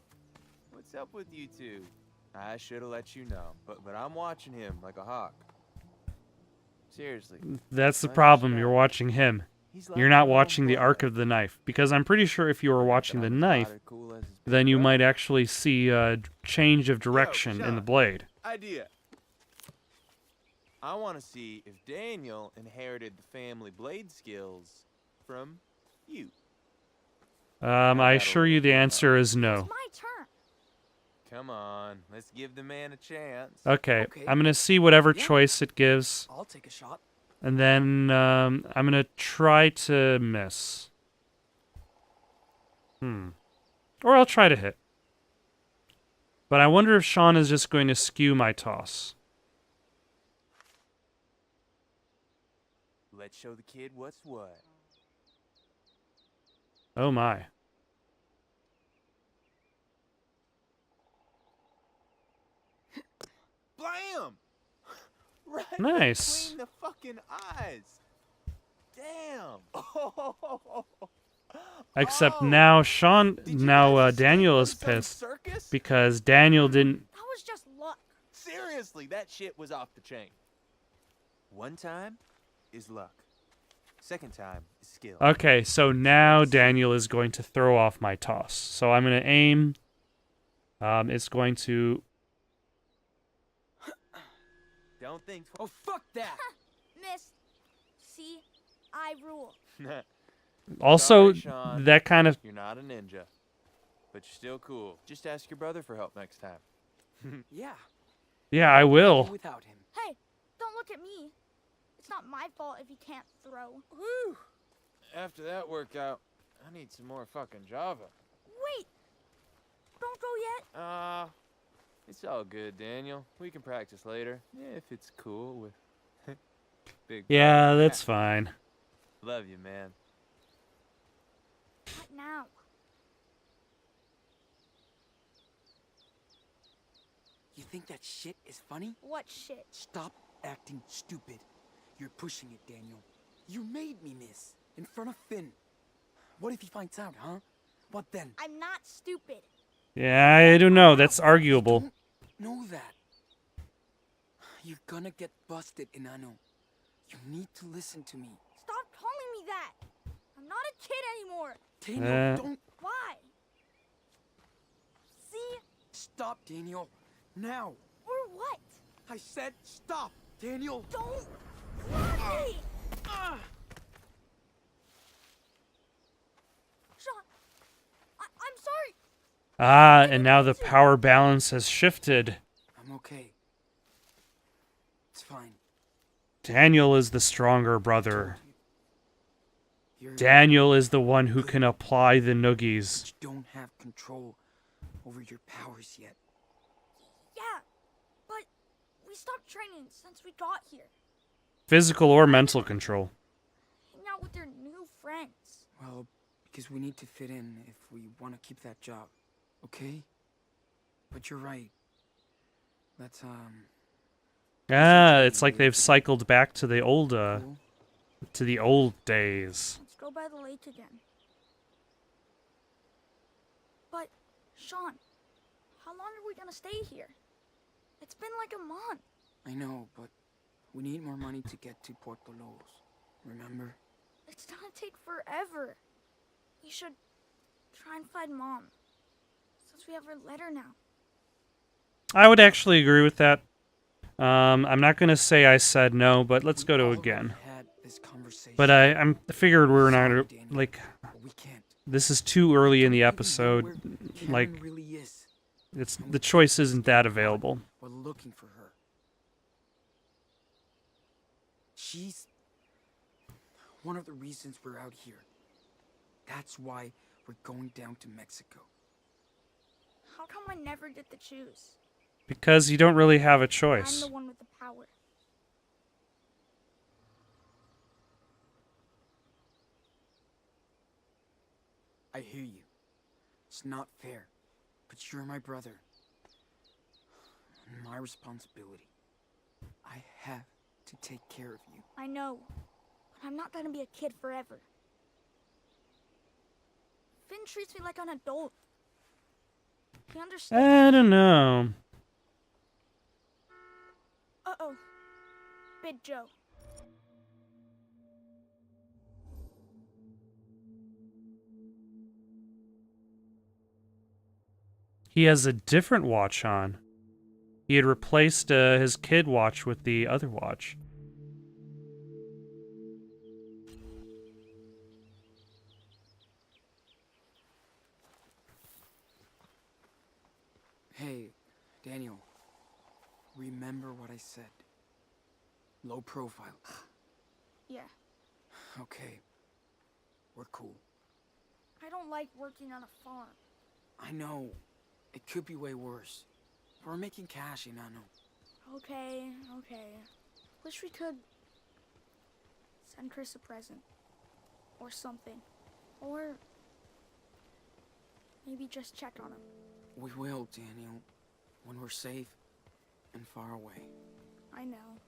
What's up with you two? I should have let you know, but I'm watching him like a hawk. Seriously. That's the Nice problem, shot. you're watching him. He's You're like not my own watching the arc blood. of the knife. Because I'm pretty sure if you were watching the But I'm knife, about as cool as his big then you brother. might actually see a change of direction in the Sean. blade. Idea. I want to see if Daniel inherited the family blade skills from you. I assure you the answer is no. It's my turn. Come on, let's give the man a chance. Okay, Okay. I'm gonna see whatever Yeah. choice it gives, I'll take a shot. and then I'm gonna try to miss. Or I'll try to hit. But I wonder if Sean is just going to skew my toss. Let's show the kid what's what. Oh my. Blam! Right Nice. between the fucking eyes. Damn. Except Oh, now Sean, did you now guys just Daniel go is to some pissed circus? because Daniel didn't. That was just luck. Seriously, that shit was off the chain. One time is luck. Second time is skill. Okay, so now Daniel is going to throw off my toss. So I'm gonna aim. It's going to. Don't think Oh, fuck that! Miss. See, I rule. Also, Sorry, Sean. that kind of. You're not a ninja, but you're still cool. Just ask your brother for help next time. Yeah. Yeah, I will. Without him. Hey, don't look at me. It's not my fault if he can't throw. Whew. After that workout, I need some more fucking Java. Wait! Don't go yet. It's all good, Daniel. We can practice later, if it's cool with Big Yeah, brother. that's fine. Love you, man. What now? You think that shit is funny? What shit? Stop acting stupid. You're pushing it, Daniel. You made me miss. In front of Finn. What if he finds out, huh? What then? I'm not stupid. Yeah, I don't know. That's arguable. Don't know that. You're gonna get busted, Enano. You need to listen to me. Stop calling me that. I'm not a kid anymore. Daniel, don't... Why? See? Stop, Daniel. Now. Or what? I said stop, Daniel. Don't grab me! Sean, I'm sorry. Ah, and now the power balance has shifted. I'm okay. It's fine. Daniel is the stronger brother. You're Daniel is the one who can apply the noogies. You don't have control over your powers yet. Yeah, but we stopped training since we got here. Physical or mental control. Hang out with your new friends. Well, because we need to fit in if we want to keep that job. Okay? But you're right. Let's, Ah, it's like they've cycled back to the old, cool? to the old days. Let's go by the lake again. But, Sean, how long are we gonna stay here? It's been like a month. I know, but we need more money to get to Porto Los. Remember? It's gonna take forever. We should try and find Mom. Since we have her letter now. I would actually agree with that. I'm not gonna say I said no, but let's go to again. Had this conversation. But I figured we were Sorry, not Daniel, like but we can't. this is too early in the Don't even know episode. where Karen Like really is. it's the choice isn't that available. We're looking for her. She's one of the reasons we're out here. That's why we're going down to Mexico. How come I never get to choose? Because you don't really have a I'm choice. the one with the power. I hear you. It's not fair, but you're my brother. And my responsibility. I have to take care of you. I know, but I'm not gonna be a kid forever. Finn treats me like an adult. He understands. I don't know. Uh-oh. Big Joe. He has a different watch on. He had replaced his kid watch with the other watch. Hey, Daniel. Remember what I said. Low profile. Yeah, Okay. We're cool. I don't like working on a farm. I know. It could be way worse. We're making cash, Enano. Okay. Wish we could send Chris a present. Or something. Or maybe just check on him. We will, Daniel. When we're safe and far away. I know.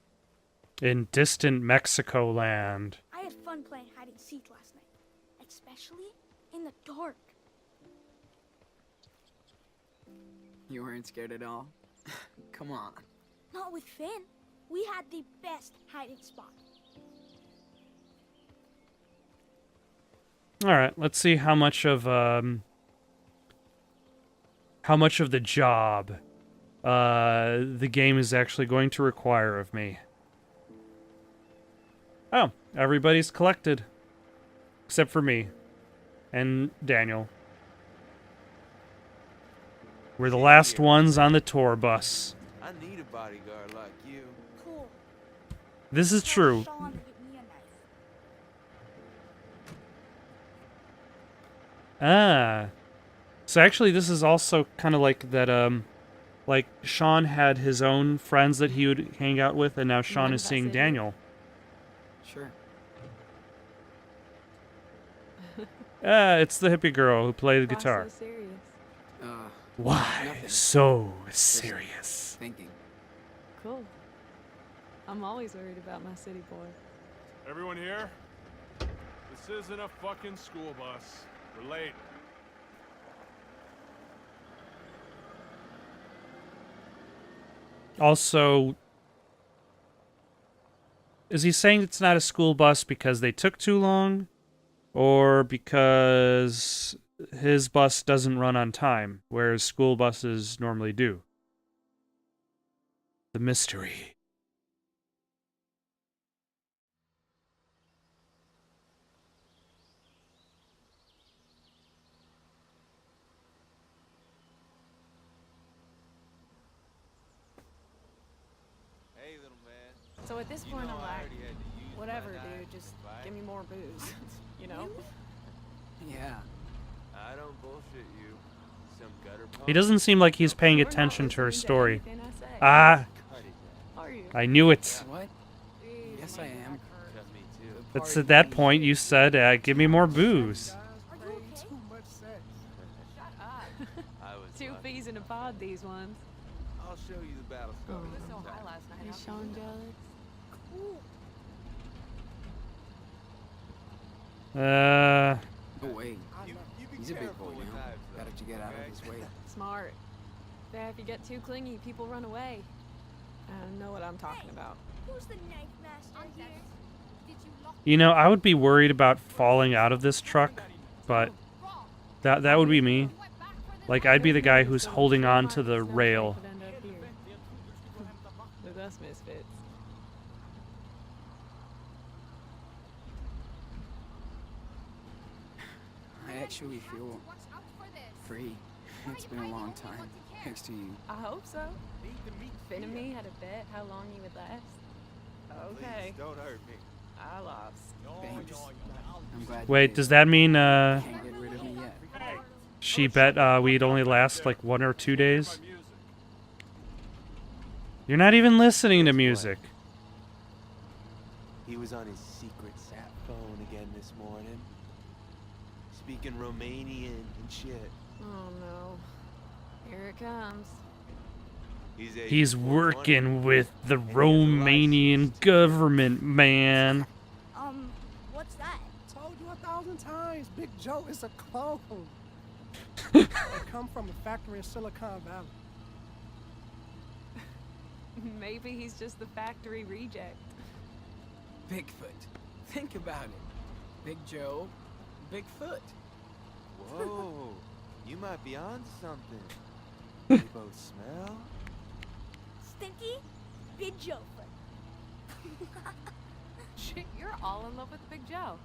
In distant Mexico land. I had fun playing hide and seek last night. Especially in the dark. You weren't scared at all? Come on. Not with Finn. We had the best hiding spot. All right, let's see how much of the job the game is actually going to require of me. Oh, everybody's collected. Except for me. And Daniel. We're the last ones on the tour bus. I need a bodyguard like you. Cool. This is Tell true. Sean to get me a knife. Ah. So actually, this is also kind of like that, like Sean had his own friends that he would hang out with, and now Sean mind is if I seeing sit here? Daniel. Sure. It's the hippie girl who played the Why guitar. so serious? Why Nothing. so Just serious? Thinking. Cool. I'm always worried about my city boy. Everyone here? This isn't a fucking school bus. We're late. Also, is he saying it's not a school bus because they took too long? Or because his bus doesn't run on time, whereas school buses normally do? The mystery. Hey, little man. So at this You point, know I'm I like, already had to use my whatever, knife dude. to Just fight. give me more booze. You know? Yeah. I don't bullshit you. Some gutter punk. He doesn't seem like he's paying You're not attention to her listening story. anything I say. Ah, Cut it down. Are you? I knew it. What? Jeez, Yes, you I make me am. back hurt. Cut me too. It's at that point you said, give me more booze. Are you Way okay? too much sex. Shut up. I was 2 lucky. fees in a pod, these ones. I'll show you the battle Oh. scar. You were so high last night. Is Sean jealous? Cool. No way. You be He's a big careful boy with now. knives, though, Gotta get out okay? of his way. Smart. Yeah, if you get too clingy, people run away. I know what I'm talking about. Who's the knife master here? Did you lock You know, I would be worried about falling out of this truck, but that would be me. Like, I'd be the guy who's holding on to the rail. With us misfits. I actually feel watch out for this? free. It's been a long time next to you. I hope so. Finn and me had a bet how long you would last. Okay, Please don't hurt me. I lost. Thanks. I'm glad. you Wait, did. does that mean, Can't get rid of me yet. she bet, we'd only last, like, 1 or 2 days? You're not even listening to music. He was on his secret sat phone again this morning. Speaking Romanian and shit. Oh no. Here it comes. He's working with the Romanian government, man. What's that? Told you 1,000 times, Big Joe is a clone. They come from a factory in Silicon Valley. Maybe he's just the factory reject. Bigfoot. Think about it. Big Joe, Bigfoot. Whoa, you might be on something. They both smell. Stinky? Big Joe foot. Shit, you're all in love with Big Joe.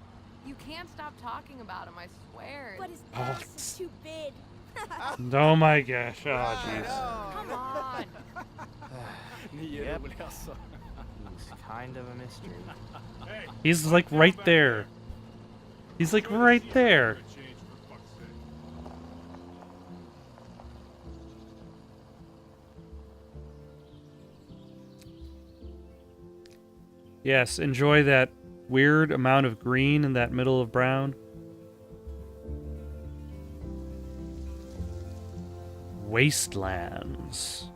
You can't stop talking about him, I swear. But his ass is too big. Oh my gosh, oh jeez. Come on. Yep. He's kind of a mystery. He's like right there. He's like right there. Yes, enjoy that weird amount of green in that middle of brown. Wastelands.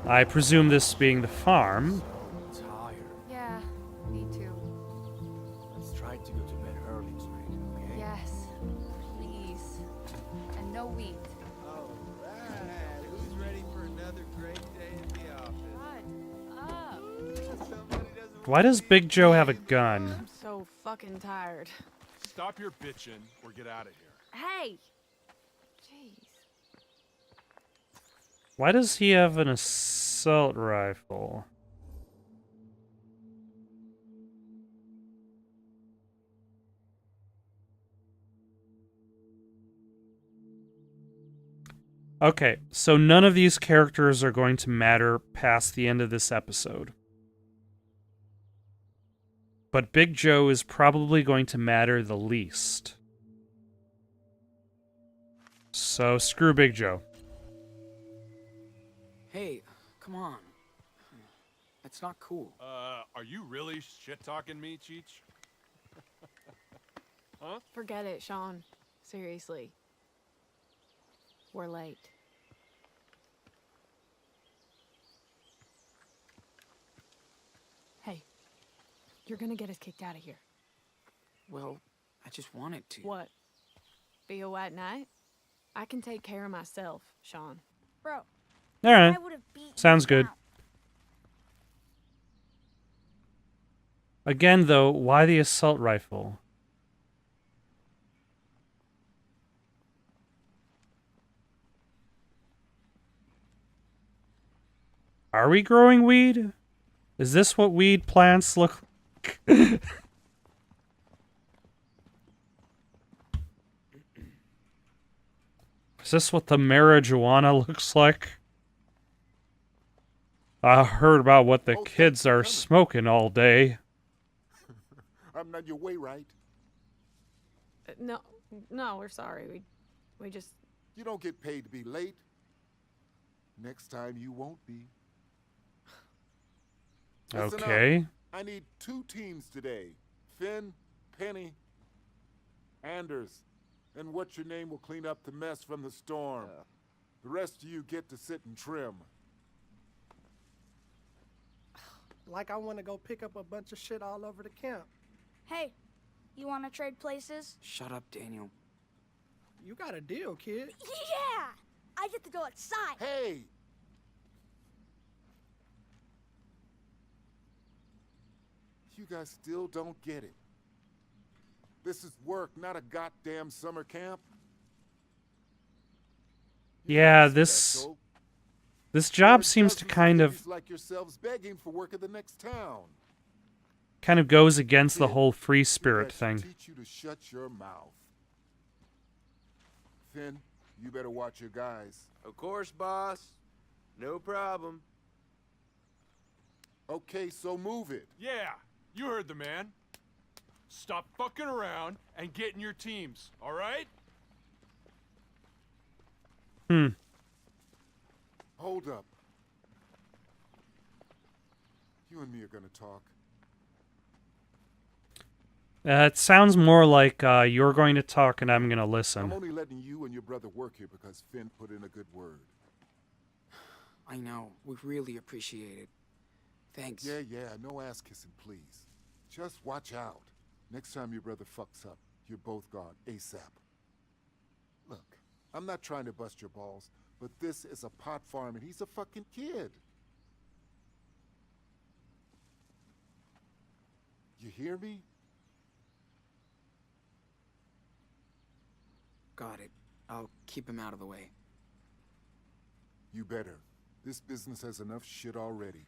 I presume this being the farm. Tired. Yeah, me too. Let's try to go to bed early tonight, okay? Yes, please. And no wheat. Alright, who's ready for another great day in the office? Shut up. Somebody doesn't Why does Big Joe have a gun? I'm so fucking tired. Stop your bitching or get out of here. Hey! Jeez. Why does he have an assault rifle? Okay, so none of these characters are going to matter past the end of this episode. But Big Joe is probably going to matter the least. So screw Big Joe. Hey, come on. That's not cool. Are you really shit-talking me, Cheech? Huh? Forget it, Sean. Seriously. We're late. Hey, you're gonna get us kicked out of here. Well, I just wanted to. What? Be a white knight? I can take care of myself, Sean. Bro, All right. I would have beat Sounds you good. now. Again, though, why the assault rifle? Are we growing weed? Is this what weed plants look like? Is this what the marijuana looks like? I heard about what the kids are smoking all day. I'm not your way, right? No, we're sorry. We just... You don't get paid to be late. Next time you won't be. Listen Okay. up. I need 2 teams today. Finn, Penny, Anders, and what's your name will clean up the mess from the storm. The rest of you get to sit and trim. Like I want to go pick up a bunch of shit all over the camp. Hey, you want to trade places? Shut up, Daniel. You got a deal, kid. Yeah! I get to go outside. Hey! You guys still don't get it. This is work, not a goddamn summer camp. Yeah, this job seems to kind of like yourselves begging for work at the next town. goes against the whole free spirit thing. Teach you to shut your mouth. Finn, you better watch your guys. Of course, boss. No problem. Okay, so move it. Yeah, you heard the man. Stop fucking around and get in your teams, all right? Hold up. You and me are gonna talk. It sounds more like you're going to talk and I'm going to I'm listen. only letting you and your brother work here because Finn put in a good word. I know. We really appreciate it. Thanks. Yeah, no ass kissing, please. Just watch out. Next time your brother fucks up, you're both gone ASAP. Look, I'm not trying to bust your balls, but this is a pot farm and he's a fucking kid. You hear me? Got it. I'll keep him out of the way. You better. This business has enough shit already.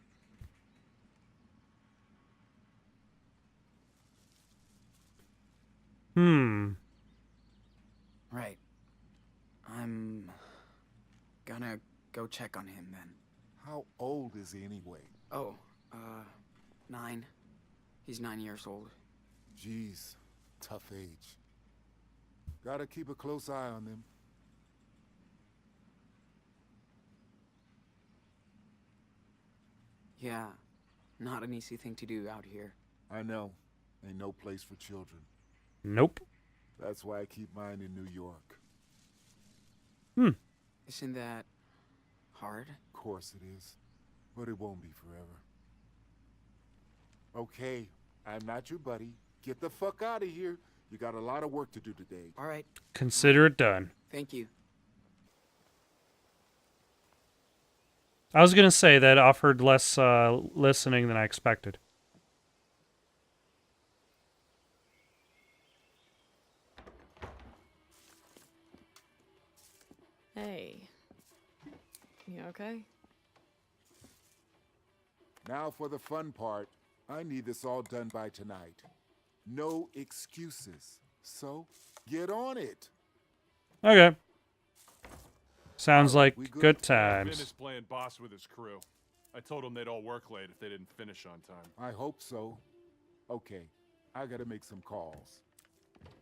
Right. I'm gonna go check on him then. How old is he anyway? Oh, 9. He's 9 years old. Jeez, tough age. Gotta keep a close eye on them. Yeah, not an easy thing to do out here. I know. Ain't no place for children. Nope. That's why I keep mine in New York. Isn't that hard? Of course it is. But it won't be forever. Okay, I'm not your buddy. Get the fuck out of here. You got a lot of work to do today. All right. Consider it done. Thank you. I was going to say that offered less listening than I expected. Hey. You okay? Now for the fun part. I need this all done by tonight. No excuses. So, get on it. Okay. Sounds like we good good? times. Vin is playing boss with his crew. I told them they'd all work late if they didn't finish on time. I hope so. Okay, I gotta make some calls.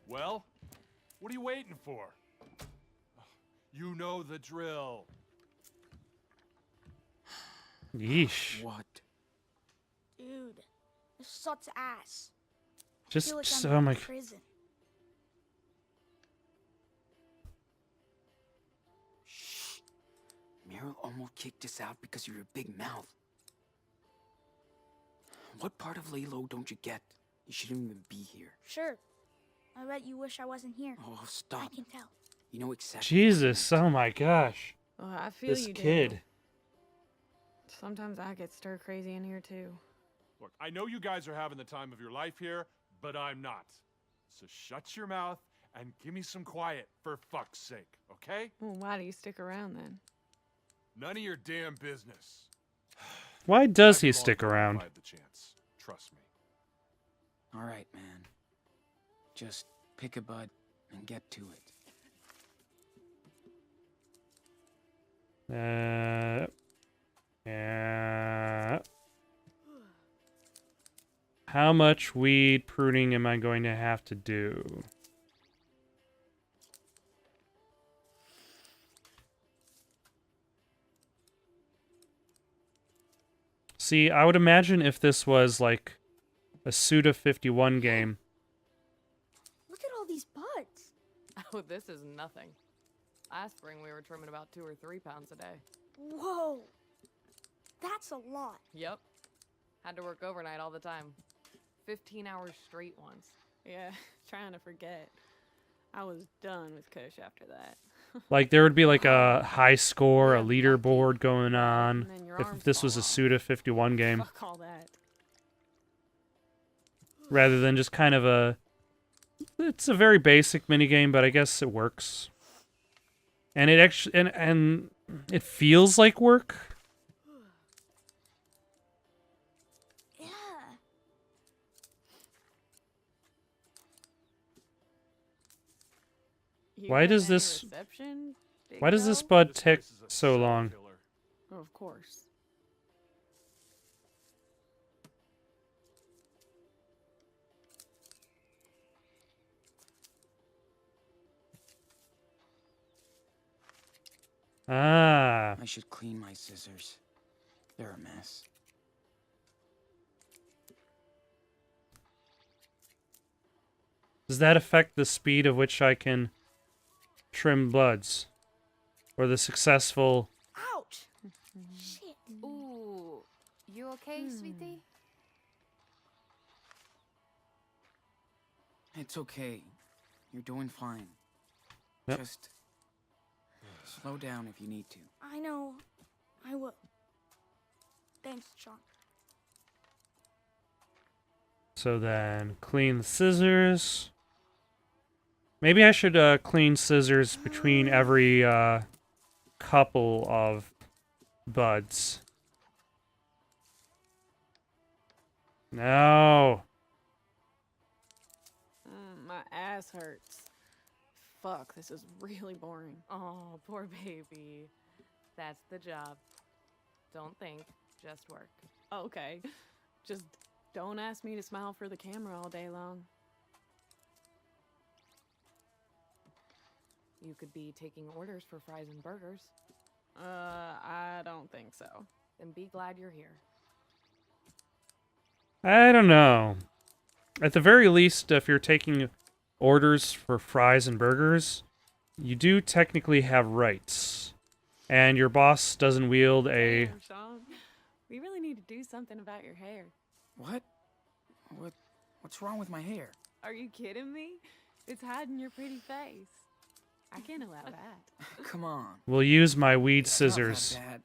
Well, what are you waiting for? You know the drill. Yeesh. What? Dude, this sucks ass. I Just feel like so I'm my in prison. Shh. Meryl almost kicked us out because of your big mouth. What part of Lalo don't you get? You shouldn't even be here. Sure. I bet you wish I wasn't here. Oh, I stop. can tell. You know exactly. Jesus, oh my gosh. Oh, I feel This you, kid. Daniel. Sometimes I get stir crazy in here too. Look, I know you guys are having the time of your life here, but I'm not. So shut your mouth and give me some quiet, for fuck's sake, okay? Well, why do you stick around then? None of your damn business. Why does I'd he be long stick gone if around? I had the chance. Trust me. All right, man. Just pick a bud and get to it. How much weed pruning am I going to have to do? See, I would imagine if this was like a Suda 51 game. Look at all these buds. Oh, this is nothing. Last spring we were trimming about 2 or 3 pounds a day. Whoa. That's a lot. Yep. Had to work overnight all the time. 15 hours straight once. Yeah, trying to forget. I was done with Kush after that. Like, there would be like a high score, a leaderboard going on, And then your if arms this fall was a off. Suda 51 game, Fuck all that. rather than just kind of a... It's a very basic minigame, but I guess it works. And it actually... And it feels like work. Yeah. You Why getting does any this- reception, big Why does this dog? bud This take place is a so cell long? killer. Oh, of course. Ah. I should clean my scissors. They're a mess. Does that affect the speed of which I can trim buds? Or the successful... Ouch. Shit. Ooh, you okay, sweetie? It's okay. You're doing fine. Yep. Just slow down if you need to. I know. I will. Thanks, Sean. So then, clean the scissors. Maybe I should clean scissors between every couple of buds. No. My ass hurts. Fuck, this is really boring. Oh, poor baby. That's the job. Don't think, just work. Okay. Just don't ask me to smile for the camera all day long. You could be taking orders for fries and burgers. I don't think so. Then be glad you're here. I don't know. At the very least, if you're taking orders for fries and burgers, you do technically have rights. And your boss doesn't wield a... Damn, Sean. We really need to do something about your hair. What? What's wrong with my hair? Are you kidding me? It's hiding your pretty face. I can't allow that. Come on. Will use my weed It's not that scissors. bad.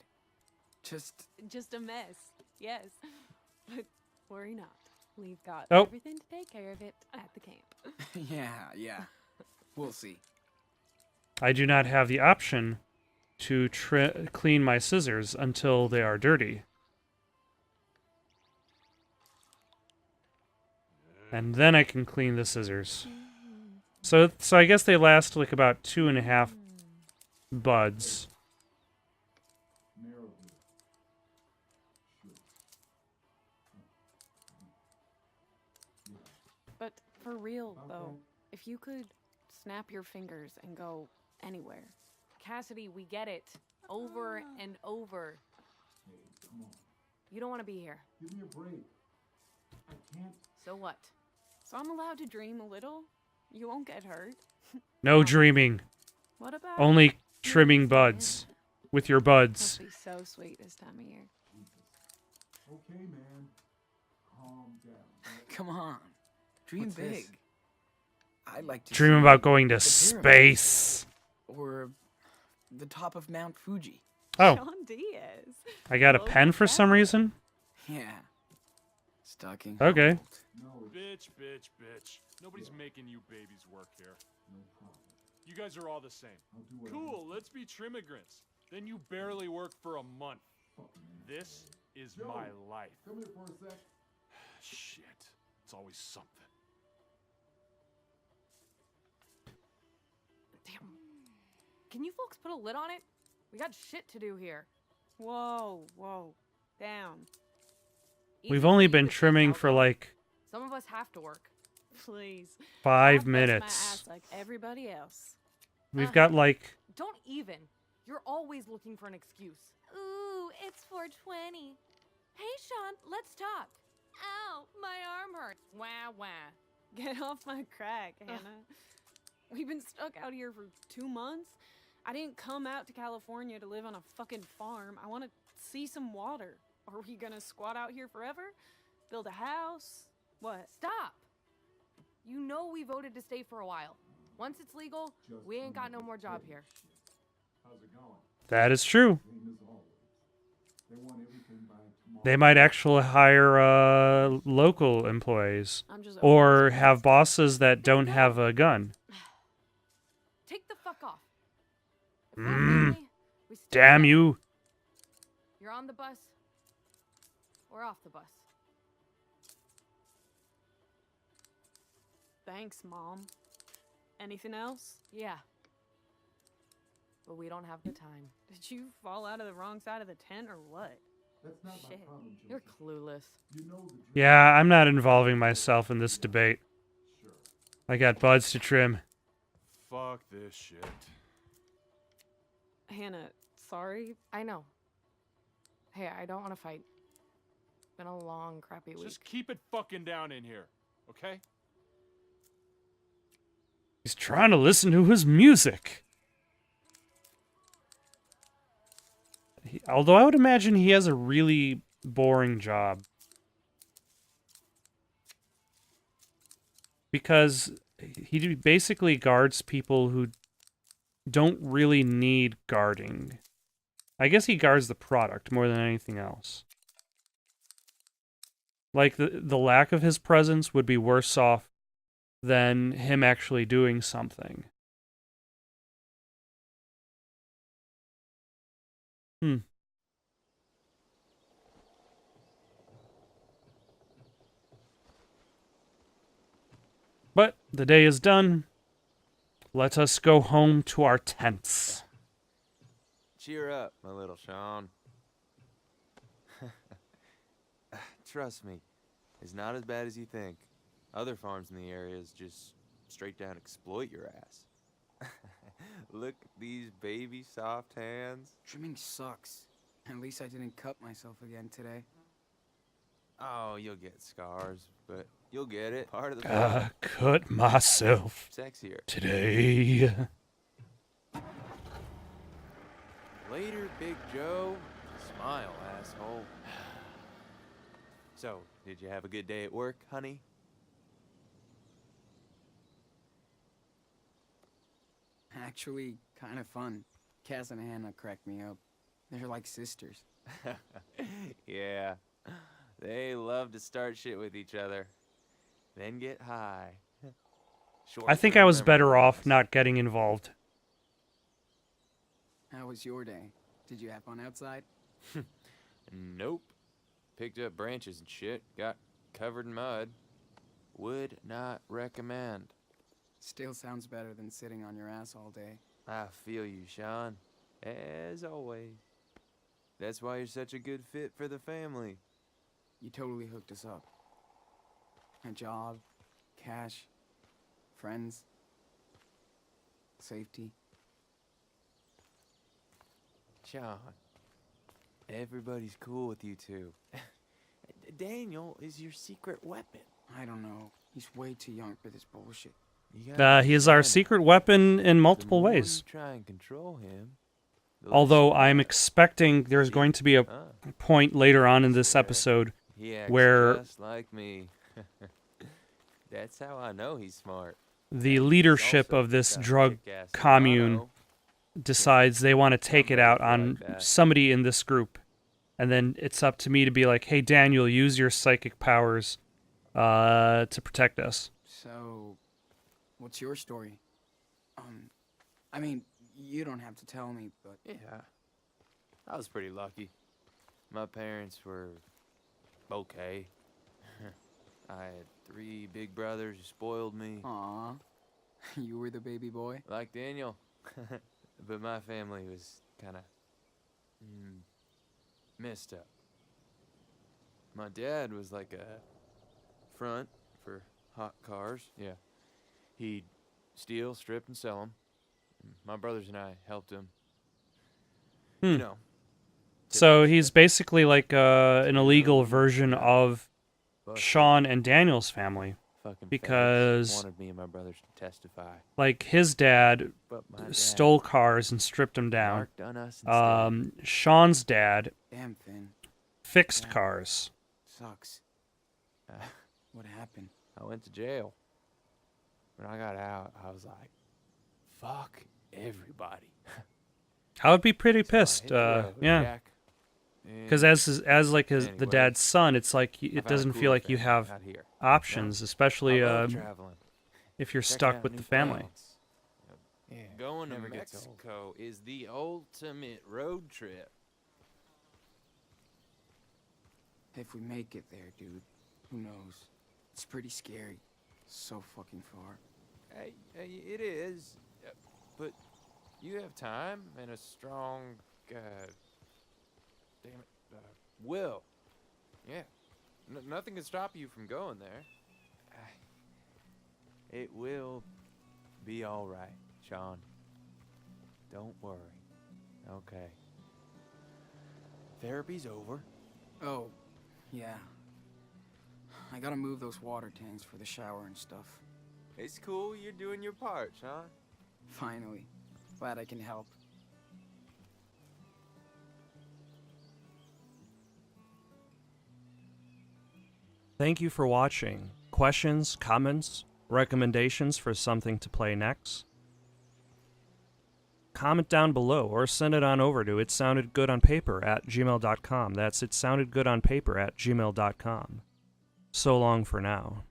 Just a mess. Yes. But worry not. We've got Oh. everything to take care of it at the camp. Yeah. We'll see. I do not have the option to clean my scissors until they are dirty. And then I can clean the scissors. So I guess they last like about 2.5 buds. For real, though, if you could snap your fingers and go anywhere. Cassidy, we get it. Over and over. Hey, come on. You don't want to be here. Give me a break. I can't. So what? So I'm allowed to dream a little? You won't get hurt. No dreaming. What about Only trimming buds. With your buds. Must be so sweet this time of year. Okay, man. Calm down. Come on. Dream What's big. this? I'd like to Dream see about going to the pyramids. space. Or the top of Mount Fuji. Oh, Sean Diaz. I got a Local pen for some talent. reason? Yeah. Stocking. Okay. Bitch. Nobody's making you babies work here. No problem. You guys are all the same. Cool, let's be trimmigrants. Then you barely work for a month. This is my life. Come here for a sec. Shit. It's always something. Damn. Can you folks put a lid on it? We got shit to do here. Whoa. Down. We've only been trimming for like Some of us have to work. Please. 5 I'll bust minutes. my ass like everybody else. We've got like Don't even. You're always looking for an excuse. Ooh, it's 420. Hey, Sean, let's talk. Ow, my arm hurts. Wah. Get off my crack, Hannah. We've been stuck out here for 2 months. I didn't come out to California to live on a fucking farm. I want to see some water. Are we gonna squat out here forever? Build a house? What? Stop! You know we voted to stay for a while. Once it's legal, we ain't got no more job here. How's it going? that is true. Same as always. They want everything by tomorrow. They might actually hire local employees I'm just or have bosses that don't have a gun. Take the fuck off. If we're Mm. family, we stay Damn together. you. You're on the bus. We're off the bus. Thanks, Mom. Anything else? Yeah. But we don't have the time. Did you fall out of the wrong side of the tent or what? That's not my Shit. problem, You're Georgia. clueless. You know the drill. Yeah, I'm not involving myself in this debate. I got buds to trim. Fuck this shit. Hannah, sorry. I know. Hey, I don't want to fight. Been a long, crappy week. Just keep it fucking down in here, okay? He's trying to listen to his music. Although I would imagine he has a really boring job. Because he basically guards people who don't really need guarding. I guess he guards the product more than anything else. Like, the lack of his presence would be worse off than him actually doing something. But the day is done. Let us go home to our tents. Cheer up, my little Sean. Trust me, it's not as bad as you think. Other farms in the area just straight down exploit your ass. Look at these baby soft hands. Trimming sucks. At least I didn't cut myself again today. Oh, you'll get scars, but you'll get it. Part of the Cut myself sexier. today. Later, Big Joe. Smile, asshole. So, did you have a good day at work, honey? Actually, kind of fun. Cass and Hannah cracked me up. They're like sisters. Yeah. They love to start shit with each other. Then get high. I think I was better off not getting involved. How was your day? Did you have fun outside? Nope. Picked up branches and shit. Got covered in mud. Would not recommend. Still sounds better than sitting on your ass all day. I feel you, Sean. As always. That's why you're such a good fit for the family. You totally hooked us up. A job, cash, friends, safety. Sean, everybody's cool with you two. Daniel is your secret weapon. I don't know. He's way too young for this bullshit. He is our secret weapon in multiple The more ways. you try and control him, the less Although you I'm get. expecting there's going to be a point later on in this episode He acts where just like me. That's how I know he's smart. the leadership also of this got a drug kick-ass commune Toronto. decides they want to take it out on like that. somebody in this group. And then it's up to me to be like, hey, Daniel, use your psychic powers to protect us. So, what's your story? I mean, you don't have to tell me, but... Yeah, I was pretty lucky. My parents were okay. I had 3 big brothers who spoiled me. Aw, you were the baby boy? Like Daniel. But my family was kind of messed up. My dad was like a front for hot cars. Yeah. He'd steal, strip, and sell them. My brothers and I helped him. You know. So he's basically like an illegal version of Sean and Daniel's family. Fucking because wanted me and my brothers to testify. Like his dad But my dad stole cars and stripped them down. marked on us instead. Sean's dad Damn, Finn. fixed cars. Sucks. What happened? I went to jail. When I got out, I was like, fuck everybody. I would be pretty So I pissed. hit the road, Yeah. Jack, Because and the anyways, dad's son, it's like I it found a doesn't feel cooler like you thing have out here. options, especially I love traveling. if you're Checking stuck out with new the family. plans. Going to Mexico is the ultimate road trip. If we make it there, dude, who knows? It's pretty scary. So fucking far. Hey, it is, but you have time and a strong, will. Yeah, nothing can stop you from going there. It will be all right, Sean. Don't worry. Okay. Therapy's over. Oh, yeah. I gotta move those water tanks for the shower and stuff. It's cool. You're doing your part, Sean. Finally. Glad I can help. Thank you for watching. Questions, comments, recommendations for something to play next? Comment down below or send it on over to itsoundedgoodonpaper@gmail.com. That's itsoundedgoodonpaper@gmail.com. So long for now.